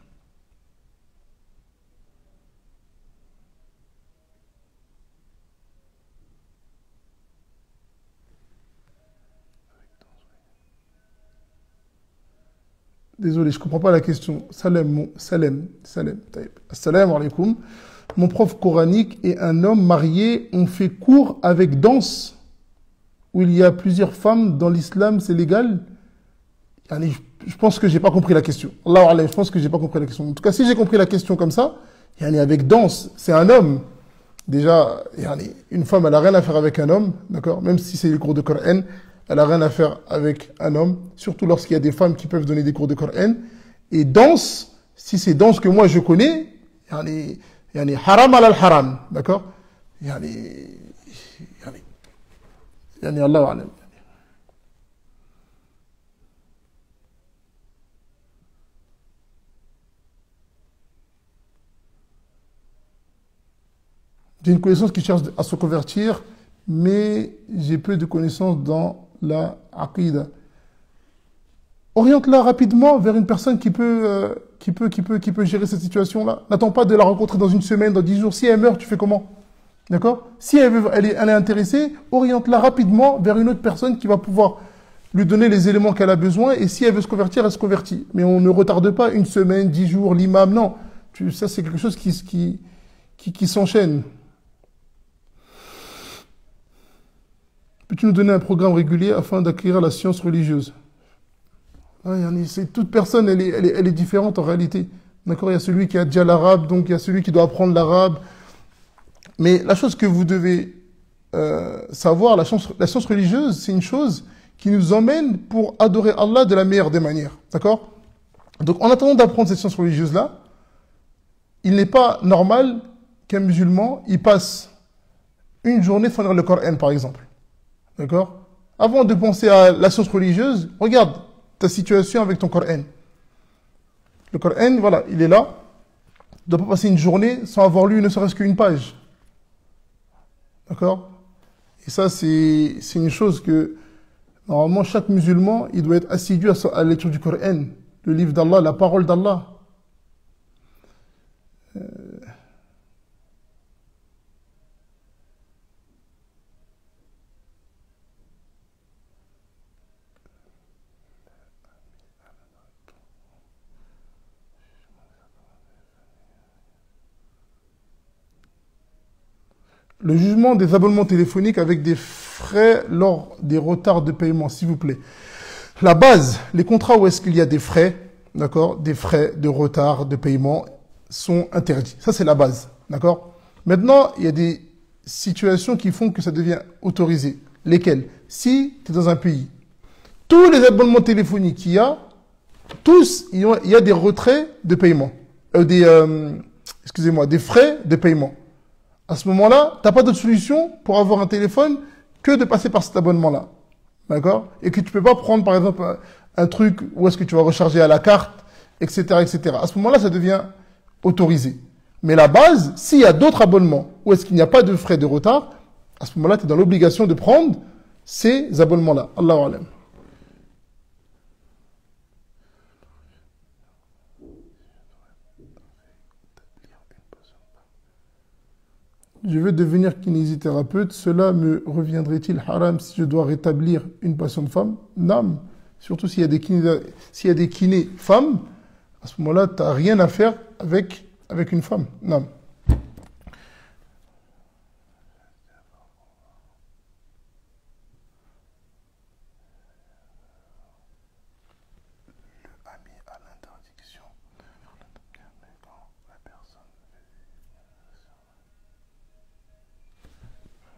Désolé, je comprends pas la question. Salem. Taïb. Assalamu alaikum. Mon prof coranique et un homme marié ont fait cours avec danse où il y a plusieurs femmes dans l'islam, c'est légal? Yani, je pense que j'ai pas compris la question. Allahu alam, je pense que j'ai pas compris la question. En tout cas, si j'ai compris la question comme ça, yani avec danse, c'est un homme. Déjà, yani, une femme, elle a rien à faire avec un homme, d'accord? Même si c'est les cours de Coran, elle a rien à faire avec un homme, surtout lorsqu'il y a des femmes qui peuvent donner des cours de Coran. Et danse, si c'est danse que moi je connais, yani haram al haram, d'accord? Yani, yani, yani Allah alam. J'ai une connaissance qui cherche à se convertir, mais j'ai peu de connaissances dans la aqidah. Oriente-la rapidement vers une personne qui peut gérer cette situation-là. N'attends pas de la rencontrer dans une semaine, dans 10 jours. Si elle meurt, tu fais comment? D'accord? Si elle est intéressée, oriente-la rapidement vers une autre personne qui va pouvoir lui donner les éléments qu'elle a besoin. Et si elle veut se convertir, elle se convertit. Mais on ne retarde pas une semaine, 10 jours, l'imam. Non. Ça, c'est quelque chose qui s'enchaîne. Peux-tu nous donner un programme régulier afin d'acquérir la science religieuse? Toute personne, elle est différente en réalité. D'accord? Il y a celui qui a déjà l'arabe, donc il y a celui qui doit apprendre l'arabe. Mais la chose que vous devez savoir, la science religieuse, c'est une chose qui nous emmène pour adorer Allah de la meilleure des manières. D'accord? Donc en attendant d'apprendre cette science religieuse-là, il n'est pas normal qu'un musulman, il passe une journée sans lire le Coran, par exemple. D'accord? Avant de penser à la science religieuse, regarde ta situation avec ton Coran. Le Coran, voilà, il est là. Tu ne dois pas passer une journée sans avoir lu ne serait-ce qu'une page. D'accord? Et ça, c'est une chose que, normalement, chaque musulman, il doit être assidu à la lecture du Coran, le livre d'Allah, la parole d'Allah. Le jugement des abonnements téléphoniques avec des frais lors des retards de paiement, s'il vous plaît. La base, les contrats où est-ce qu'il y a des frais, d'accord, des frais de retard de paiement sont interdits. Ça, c'est la base, d'accord? Maintenant, il y a des situations qui font que ça devient autorisé. Lesquelles? Si tu es dans un pays, tous les abonnements téléphoniques qu'il y a, tous, il y a des retraits de paiement. Des frais de paiement. À ce moment-là, tu n'as pas d'autre solution pour avoir un téléphone que de passer par cet abonnement-là. D'accord? Et que tu ne peux pas prendre, par exemple, un truc où est-ce que tu vas recharger à la carte, etc., etc. À ce moment-là, ça devient autorisé. Mais la base, s'il y a d'autres abonnements où est-ce qu'il n'y a pas de frais de retard, à ce moment-là, tu es dans l'obligation de prendre ces abonnements-là. Allahu alam. Je veux devenir kinésithérapeute, cela me reviendrait-il haram si je dois rétablir une patiente femme? Non, surtout s'il y a des kinés femmes, à ce moment-là, tu n'as rien à faire avec une femme. Non.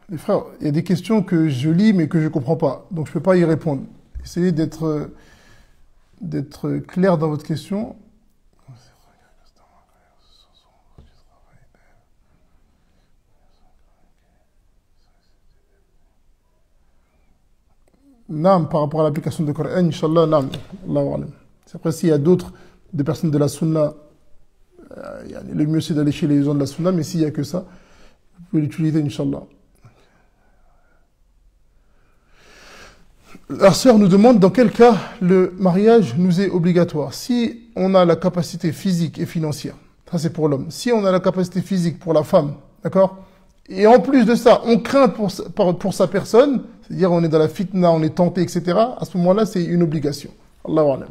Les frères, il y a des questions que je lis mais que je ne comprends pas, donc je ne peux pas y répondre. Essayez d'être clair dans votre question. Nam, par rapport à l'application de Coran, Inch'Allah, nam. Allahu alam. Après, s'il y a des personnes de la Sunna, le mieux c'est d'aller chez les gens de la Sunna, mais s'il n'y a que ça, vous pouvez l'utiliser, Inch'Allah. La sœur nous demande dans quel cas le mariage nous est obligatoire. Si on a la capacité physique et financière, ça c'est pour l'homme. Si on a la capacité physique pour la femme, d'accord? Et en plus de ça, on craint pour sa personne, c'est-à-dire on est dans la fitna, on est tenté, etc. À ce moment-là, c'est une obligation. Allahu alam.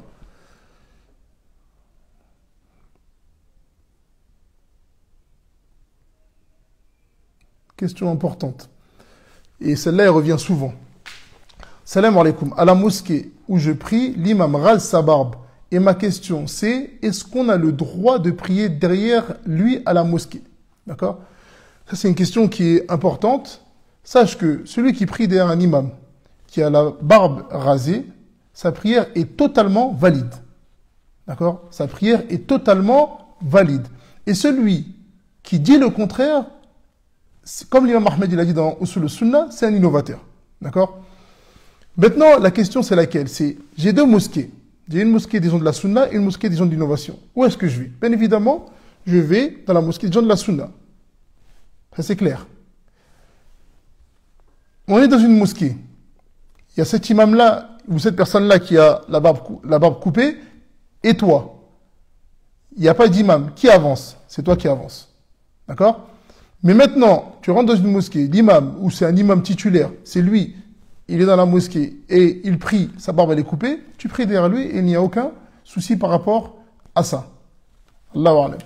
Question importante. Et celle-là, elle revient souvent. Salam alaikum. À la mosquée où je prie, l'imam râle sa barbe. Et ma question, c'est, est-ce qu'on a le droit de prier derrière lui à la mosquée? D'accord? Ça, c'est une question qui est importante. Sache que celui qui prie derrière un imam, qui a la barbe rasée, sa prière est totalement valide. D'accord? Sa prière est totalement valide. Et celui qui dit le contraire, comme l'imam Ahmed il a dit dans Usul al-Sunnah, c'est un innovateur. D'accord? Maintenant, la question c'est laquelle? C'est, j'ai deux mosquées. J'ai une mosquée des gens de la Sunna et une mosquée des gens de l'innovation. Où est-ce que je vais? Bien évidemment, je vais dans la mosquée des gens de la Sunna. Ça, c'est clair. On est dans une mosquée. Il y a cet imam-là, ou cette personne-là qui a la barbe coupée, et toi. Il n'y a pas d'imam. Qui avance? C'est toi qui avances. D'accord? Mais maintenant, tu rentres dans une mosquée, l'imam, ou c'est un imam titulaire, c'est lui, il est dans la mosquée, et il prie, sa barbe elle est coupée, tu pries derrière lui, et il n'y a aucun souci par rapport à ça. Allahu a'lam.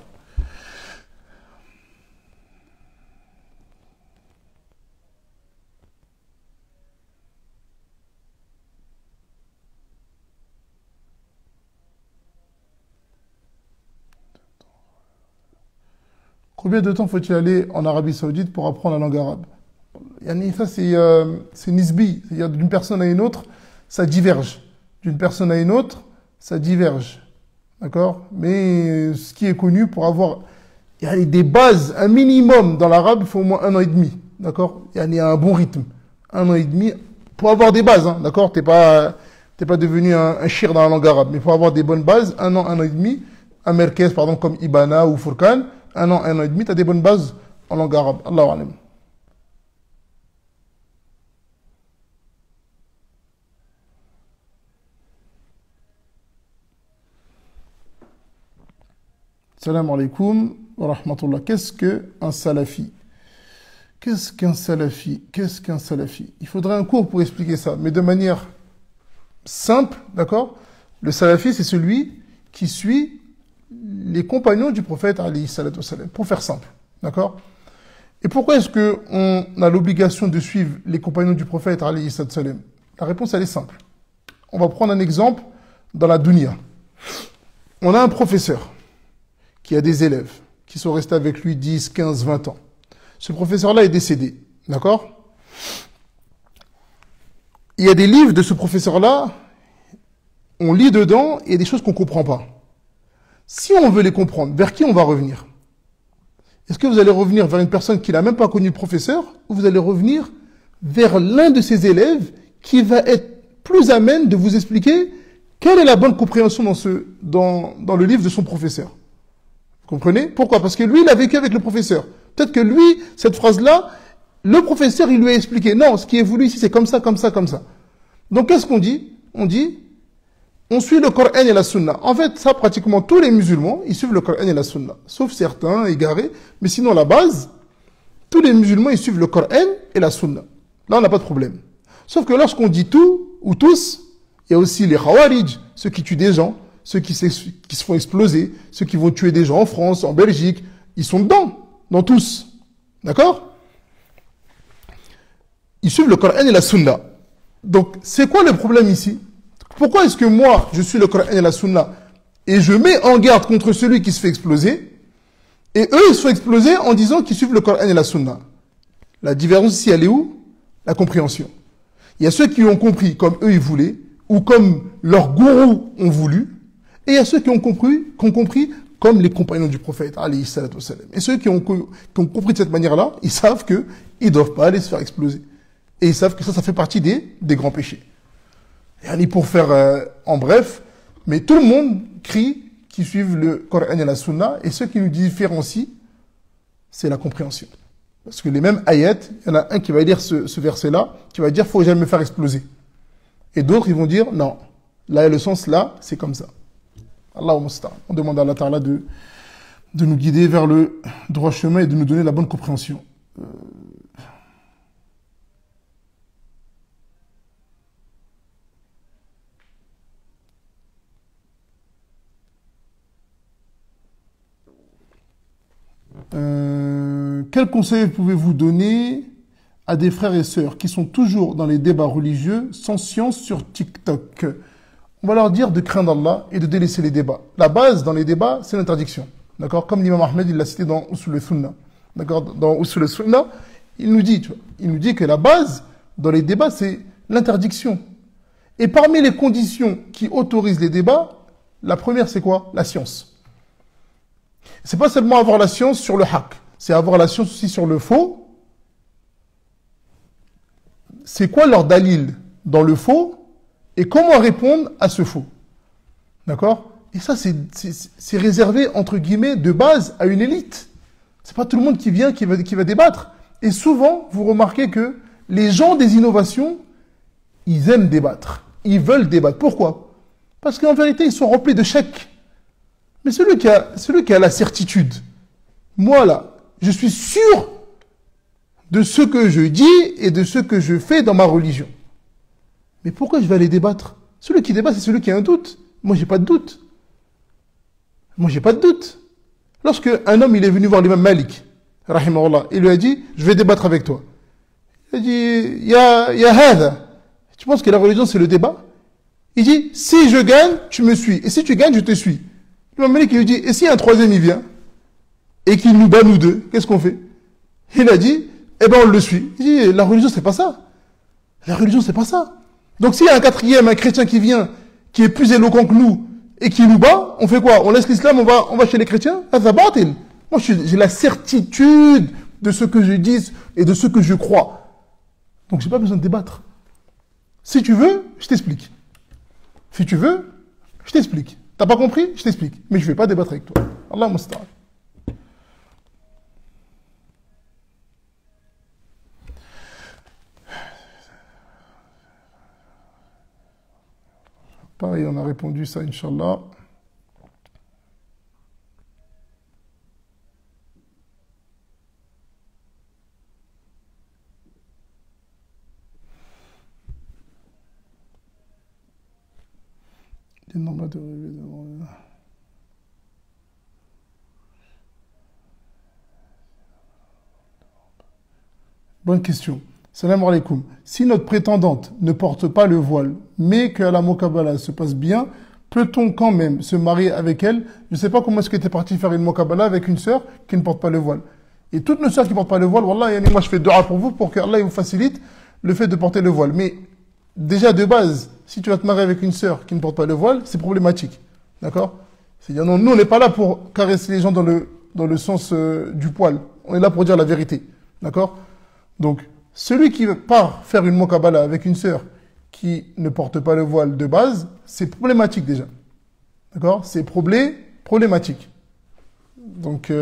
Combien de temps faut-il aller en Arabie Saoudite pour apprendre la langue arabe? Ça, c'est nisbi. C'est-à-dire d'une personne à une autre, ça diverge. D'une personne à une autre, ça diverge. D'accord? Mais ce qui est connu pour avoir des bases, un minimum dans l'arabe, il faut au moins 1 an et demi. D'accord? Il y a un bon rythme. 1 an et demi pour avoir des bases. Hein, d'accord? T'es pas devenu un shir dans la langue arabe. Mais pour avoir des bonnes bases, 1 an, 1 an et demi. Un merkez, par exemple, comme Ibana ou Furkan, 1 an, 1 an et demi, tu as des bonnes bases en langue arabe. Allahu a'lam. Salam alaikum wa rahmatullah. Qu'est-ce qu'un salafi? Qu'est-ce qu'un salafi? Qu'est-ce qu'un salafi? Il faudrait un cours pour expliquer ça, mais de manière simple, d'accord? Le salafi, c'est celui qui suit les compagnons du prophète, alayhi salatu wassalam, pour faire simple, d'accord? Et pourquoi est-ce qu'on a l'obligation de suivre les compagnons du prophète, alayhi salatu wassalam? La réponse, elle est simple. On va prendre un exemple dans la dunya. On a un professeur qui a des élèves qui sont restés avec lui 10, 15, 20 ans. Ce professeur-là est décédé, d'accord? Il y a des livres de ce professeur-là, on lit dedans, et il y a des choses qu'on ne comprend pas. Si on veut les comprendre, vers qui on va revenir? Est-ce que vous allez revenir vers une personne qui n'a même pas connu le professeur, ou vous allez revenir vers l'un de ses élèves qui va être plus amène de vous expliquer quelle est la bonne compréhension dans le livre de son professeur? Vous comprenez? Pourquoi? Parce que lui, il a vécu avec le professeur. Peut-être que lui, cette phrase-là, le professeur, il lui a expliqué. Non, ce qui est voulu ici, c'est comme ça, comme ça, comme ça. Donc, qu'est-ce qu'on dit? On dit, on suit le Coran et la Sunna. En fait, ça, pratiquement tous les musulmans, ils suivent le Coran et la Sunna. Sauf certains, égarés. Mais sinon, la base, tous les musulmans, ils suivent le Coran et la Sunna. Là, on n'a pas de problème. Sauf que lorsqu'on dit tout, ou tous, il y a aussi les Khawarij, ceux qui tuent des gens, ceux qui se font exploser, ceux qui vont tuer des gens en France, en Belgique, ils sont dedans, dans tous. D'accord? Ils suivent le Coran et la Sunna. Donc, c'est quoi le problème ici? Pourquoi est-ce que moi, je suis le Coran et la Sunna et je mets en garde contre celui qui se fait exploser et eux, ils se font exploser en disant qu'ils suivent le Coran et la Sunna? La différence ici, elle est où? La compréhension. Il y a ceux qui ont compris comme eux, ils voulaient ou comme leurs gourous ont voulu. Et il y a ceux qui ont compris comme les compagnons du prophète, alayhi salatu wassalam. Et ceux qui ont compris de cette manière-là, ils savent qu'ils ne doivent pas aller se faire exploser. Et ils savent que ça fait partie des grands péchés. Et pour faire en bref, mais tout le monde crie qu'ils suivent le Coran et la Sunna, et ce qui nous différencie, c'est la compréhension. Parce que les mêmes ayats, il y en a un qui va lire ce verset-là, qui va dire « faut jamais me faire exploser ». Et d'autres, ils vont dire « non, là, le sens là, c'est comme ça ». Allahu musta'an. On demande à Allah Ta'ala de nous guider vers le droit chemin et de nous donner la bonne compréhension. Quel conseil pouvez-vous donner à des frères et sœurs qui sont toujours dans les débats religieux sans science sur TikTok? On va leur dire de craindre Allah et de délaisser les débats. La base dans les débats, c'est l'interdiction. D'accord? Comme l'imam Ahmed, il l'a cité dans Usul al-Sunnah. D'accord? Dans Usul al-Sunnah, il nous dit que la base dans les débats, c'est l'interdiction. Et parmi les conditions qui autorisent les débats, la première, c'est quoi? La science. C'est pas seulement avoir la science sur le haqq, c'est avoir la science aussi sur le faux. C'est quoi leur dalil dans le faux et comment répondre à ce faux? D'accord? Et ça, c'est réservé, entre guillemets, de base à une élite. C'est pas tout le monde qui vient, qui va débattre. Et souvent, vous remarquez que les gens des innovations, ils aiment débattre. Ils veulent débattre. Pourquoi? Parce qu'en vérité, ils sont remplis de chèques. Mais celui qui a la certitude, moi là, je suis sûr de ce que je dis et de ce que je fais dans ma religion. Mais pourquoi je vais aller débattre? Celui qui débat, c'est celui qui a un doute. Moi, j'ai pas de doute. Moi, j'ai pas de doute. Lorsque un homme, il est venu voir l'imam Malik, rahimahullah, il lui a dit, je vais débattre avec toi. Il a dit, ya hada. Tu penses que la religion, c'est le débat? Il dit, si je gagne, tu me suis. Et si tu gagnes, je te suis. L'imam Malik, il lui dit, et si un troisième, il vient, et qu'il nous bat nous deux, qu'est-ce qu'on fait? Il a dit, eh ben, on le suit. Il dit, la religion, c'est pas ça. La religion, c'est pas ça. Donc, s'il y a un quatrième, un chrétien qui vient, qui est plus éloquent que nous, et qui nous bat, on fait quoi? On laisse l'islam, on va chez les chrétiens? Moi, j'ai la certitude de ce que je dis et de ce que je crois. Donc, j'ai pas besoin de débattre. Si tu veux, je t'explique. Si tu veux, je t'explique. T'as pas compris? Je t'explique. Mais je vais pas débattre avec toi. Allah musta'an. Pareil, on a répondu ça, Inch'Allah. Les nombres de Bonne question. Salam alaikum. Si notre prétendante ne porte pas le voile, mais que la Mokabala se passe bien, peut-on quand même se marier avec elle? Je ne sais pas comment est-ce que tu es parti faire une Mokabala avec une sœur qui ne porte pas le voile. Et toutes nos sœurs qui ne portent pas le voile, Wallah, moi je fais dua pour vous pour que Allah vous facilite le fait de porter le voile. Mais déjà de base, si tu vas te marier avec une sœur qui ne porte pas le voile, c'est problématique. D'accord? C'est-à-dire, non, nous on n'est pas là pour caresser les gens dans le sens du poil. On est là pour dire la vérité. D'accord? Donc, celui qui part faire une mokabala avec une sœur qui ne porte pas le voile de base, c'est problématique déjà. D'accord? C'est problématique. Donc,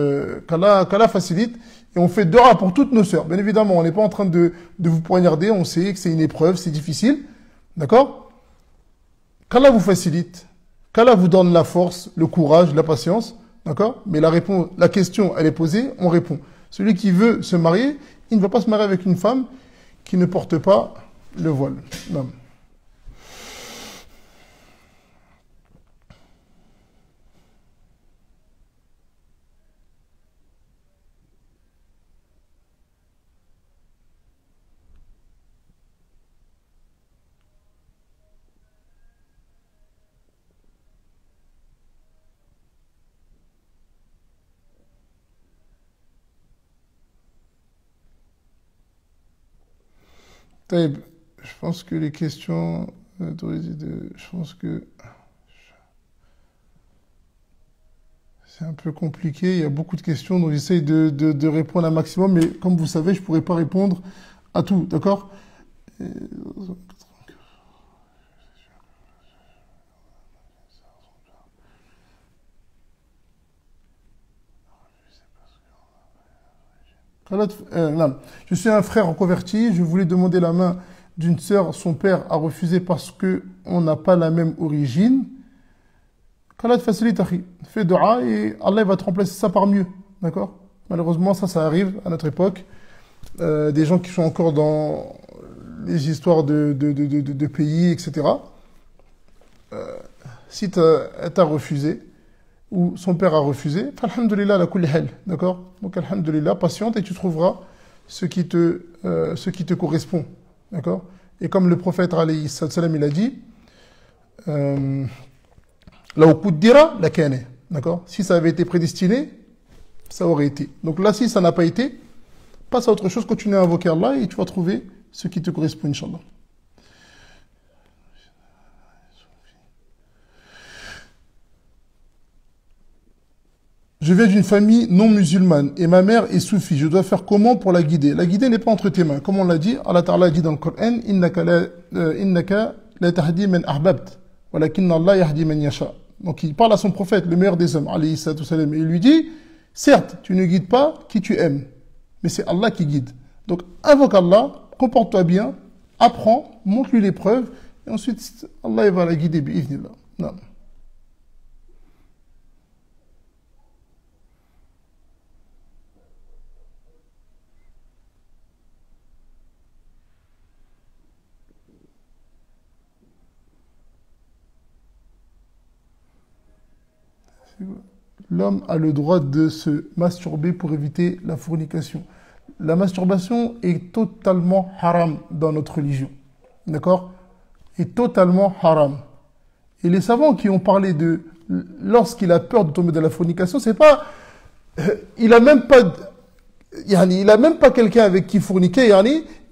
qu'Allah facilite. Et on fait dua pour toutes nos sœurs. Bien évidemment, on n'est pas en train de vous poignarder. On sait que c'est une épreuve, c'est difficile. D'accord? Qu'Allah vous facilite. Qu'Allah vous donne la force, le courage, la patience. D'accord? Mais la question, elle est posée, on répond. Celui qui veut se marier, il ne va pas se marier avec une femme qui ne porte pas le voile. Non. Taïb, je pense que les questions, je pense que c'est un peu compliqué. Il y a beaucoup de questions, donc j'essaye de répondre un maximum, mais comme vous savez, je ne pourrai pas répondre à tout, d'accord? Non. Je suis un frère reconverti, je voulais demander la main d'une sœur, son père a refusé parce qu'on n'a pas la même origine. Qu'Allah te facilite, akhi. Fais dua et Allah va te remplacer ça par mieux. D'accord? Malheureusement, ça arrive à notre époque. Des gens qui sont encore dans les histoires de pays, etc. Si t'as refusé, ou son père a refusé, alhamdulillah la kulli hal, d'accord? Donc alhamdulillah, patiente et tu trouveras ce qui te correspond, d'accord? Et comme le prophète alayhi salam il a dit, la uqdira la kana, d'accord? Si ça avait été prédestiné, ça aurait été. Donc là, si ça n'a pas été, passe à autre chose, continue à invoquer Allah et tu vas trouver ce qui te correspond, Inch'Allah. Je viens d'une famille non musulmane et ma mère est soufie. Je dois faire comment pour la guider? La guider n'est pas entre tes mains. Comme on l'a dit, Allah Ta'ala dit dans le Coran, innaka la tahdi man ahbabt, walakinna Allah yahdi man yasha. Donc il parle à son prophète, le meilleur des hommes, alayhi salatu salam, et il lui dit, Certes, tu ne guides pas qui tu aimes, mais c'est Allah qui guide. Donc, invoque Allah, comporte-toi bien, apprends, montre-lui les preuves, et ensuite, Allah il va la guider, bi'idhnillah. Non. L'homme a le droit de se masturber pour éviter la fornication. La masturbation est totalement haram dans notre religion. D'accord? Est totalement haram. Et les savants qui ont parlé de lorsqu'il a peur de tomber dans la fornication, c'est pas il a même pas il a même pas quelqu'un avec qui forniquer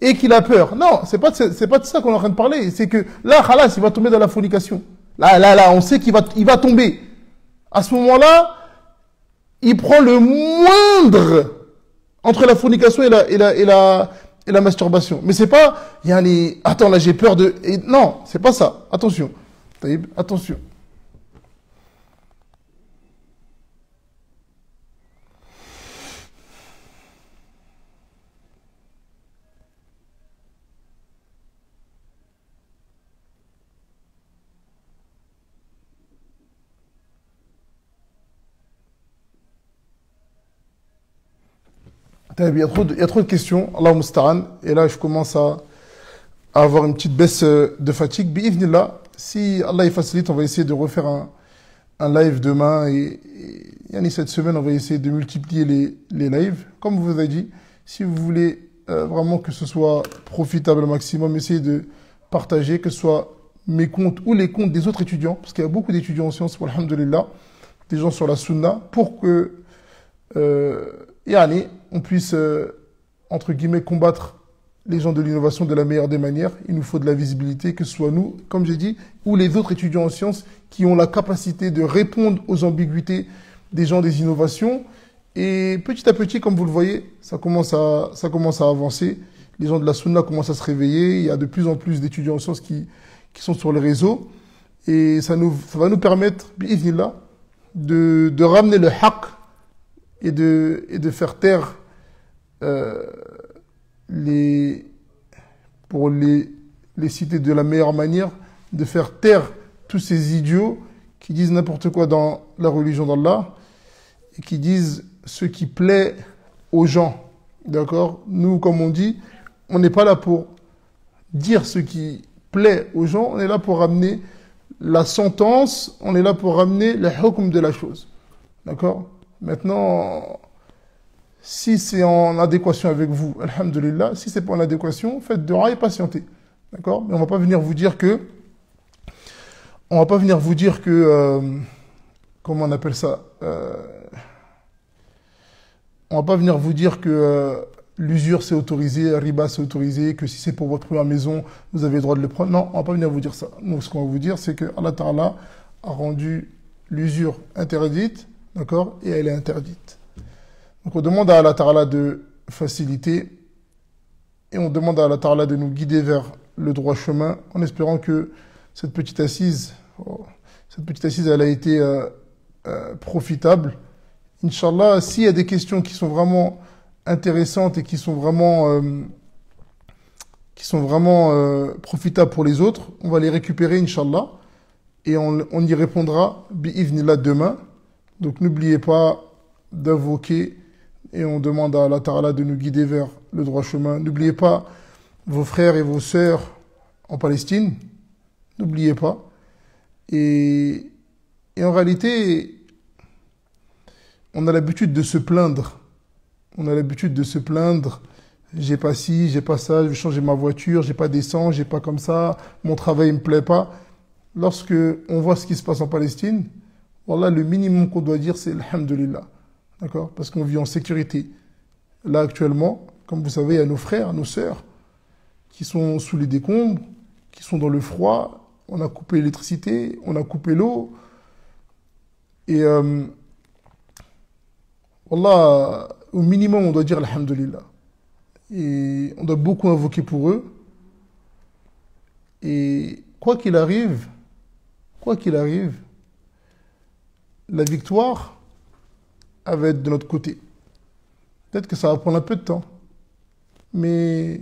et qu'il a peur. Non, c'est pas de ça qu'on est en train de parler, c'est que là khalas, il va tomber dans la fornication. Là, on sait il va tomber. À ce moment-là, il prend le moindre entre la fornication et la masturbation. Mais c'est pas, attends, là j'ai peur de... non, c'est pas ça. Attention. Taïb, attention. Il y a trop de questions. Allah musta'an. Et là, je commence à avoir une petite baisse de fatigue. Bi'idhnillah, si Allah y facilite, on va essayer de refaire un live demain. Et cette semaine, on va essayer de multiplier les lives. Comme vous avez dit, si vous voulez vraiment que ce soit profitable au maximum, essayez de partager, que ce soit mes comptes ou les comptes des autres étudiants, parce qu'il y a beaucoup d'étudiants en sciences, alhamdulillah, des gens sur la sunna, pour que on puisse, entre guillemets, combattre les gens de l'innovation de la meilleure des manières. Il nous faut de la visibilité, que ce soit nous, comme j'ai dit, ou les autres étudiants en sciences qui ont la capacité de répondre aux ambiguïtés des gens des innovations. Et petit à petit, comme vous le voyez, ça commence à avancer. Les gens de la sunna commencent à se réveiller. Il y a de plus en plus d'étudiants en sciences qui sont sur les réseaux. Et ça va nous permettre, bi'idhnillah, de ramener le haqq et de faire taire pour les citer de la meilleure manière, de faire taire tous ces idiots qui disent n'importe quoi dans la religion d'Allah et qui disent ce qui plaît aux gens. D'accord? Nous, comme on dit, on n'est pas là pour dire ce qui plaît aux gens, on est là pour ramener la sentence, on est là pour ramener le hukm de la chose. D'accord? Maintenant, si c'est en adéquation avec vous, alhamdulillah, si c'est pas en adéquation, faites dua et patientez. D'accord? Mais on va pas venir vous dire que, comment on appelle ça? On va pas venir vous dire que l'usure c'est autorisé, riba c'est autorisé, que si c'est pour votre première maison, vous avez le droit de le prendre. Non, on va pas venir vous dire ça. Nous, ce qu'on va vous dire, c'est que Allah Ta'ala a rendu l'usure interdite, d'accord? Et elle est interdite. Donc on demande à Allah Ta'ala de faciliter et on demande à Allah Ta'ala de nous guider vers le droit chemin en espérant que cette petite assise, elle a été profitable. Inch'Allah, s'il y a des questions qui sont vraiment intéressantes et qui sont vraiment profitables pour les autres, on va les récupérer, Inch'Allah, et on y répondra, bi'idhnillah, demain. Donc n'oubliez pas d'invoquer et on demande à Allah Ta'ala de nous guider vers le droit chemin. N'oubliez pas vos frères et vos sœurs en Palestine. N'oubliez pas. Et en réalité, on a l'habitude de se plaindre. On a l'habitude de se plaindre. J'ai pas ci, j'ai pas ça, je vais changer ma voiture, j'ai pas d'essence, j'ai pas comme ça, mon travail me plaît pas. Lorsque on voit ce qui se passe en Palestine, voilà, le minimum qu'on doit dire, c'est alhamdulillah. D'accord? Parce qu'on vit en sécurité. Là, actuellement, comme vous savez, il y a nos frères, nos sœurs, qui sont sous les décombres, qui sont dans le froid. On a coupé l'électricité, on a coupé l'eau. Et, wallah, au minimum, on doit dire alhamdulillah. Et on doit beaucoup invoquer pour eux. Et quoi qu'il arrive, la victoire, elle va être de notre côté. Peut-être que ça va prendre un peu de temps. Mais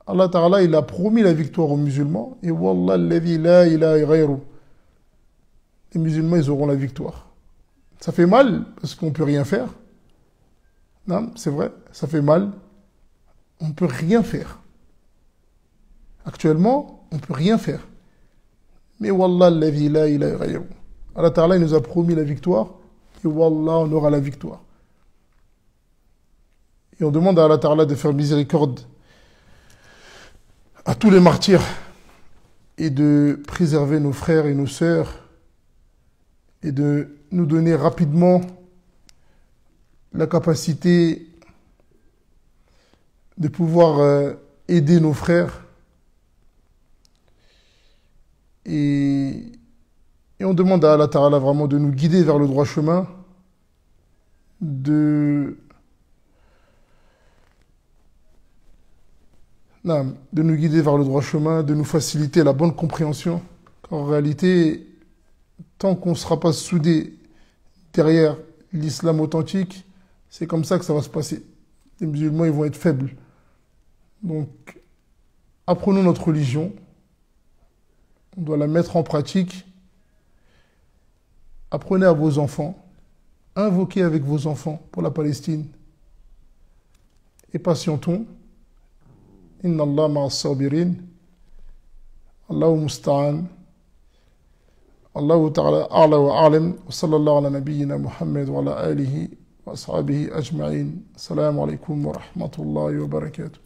Allah Ta'ala, il a promis la victoire aux musulmans. Et Wallah, alladhi la ilaha ghayru. Les musulmans, ils auront la victoire. Ça fait mal, parce qu'on ne peut rien faire. Non, c'est vrai, ça fait mal. On ne peut rien faire. Actuellement, on ne peut rien faire. Mais Wallah, alladhi la ilaha ghayru. Allah Ta'ala, il nous a promis la victoire. Et Wallah, on aura la victoire. Et on demande à Allah Ta'ala de faire miséricorde à tous les martyrs et de préserver nos frères et nos sœurs et de nous donner rapidement la capacité de pouvoir aider nos frères. Et on demande à Allah Ta'ala vraiment de nous guider vers le droit chemin, de nous guider vers le droit chemin, de nous faciliter la bonne compréhension. En réalité, tant qu'on ne sera pas soudé derrière l'islam authentique, c'est comme ça que ça va se passer. Les musulmans, ils vont être faibles. Donc, apprenons notre religion. On doit la mettre en pratique. Apprenez à vos enfants. Invoquez avec vos enfants pour la Palestine. Et patientons. Inna Allah ma'a sabirin. Allahu musta'an. Allahu ta'ala a'la wa a'lam. Wa sallallahu ala nabiyyina Muhammad wa ala alihi wa ashabihi ajma'in. Assalamu alaikum wa rahmatullahi wa barakatuh.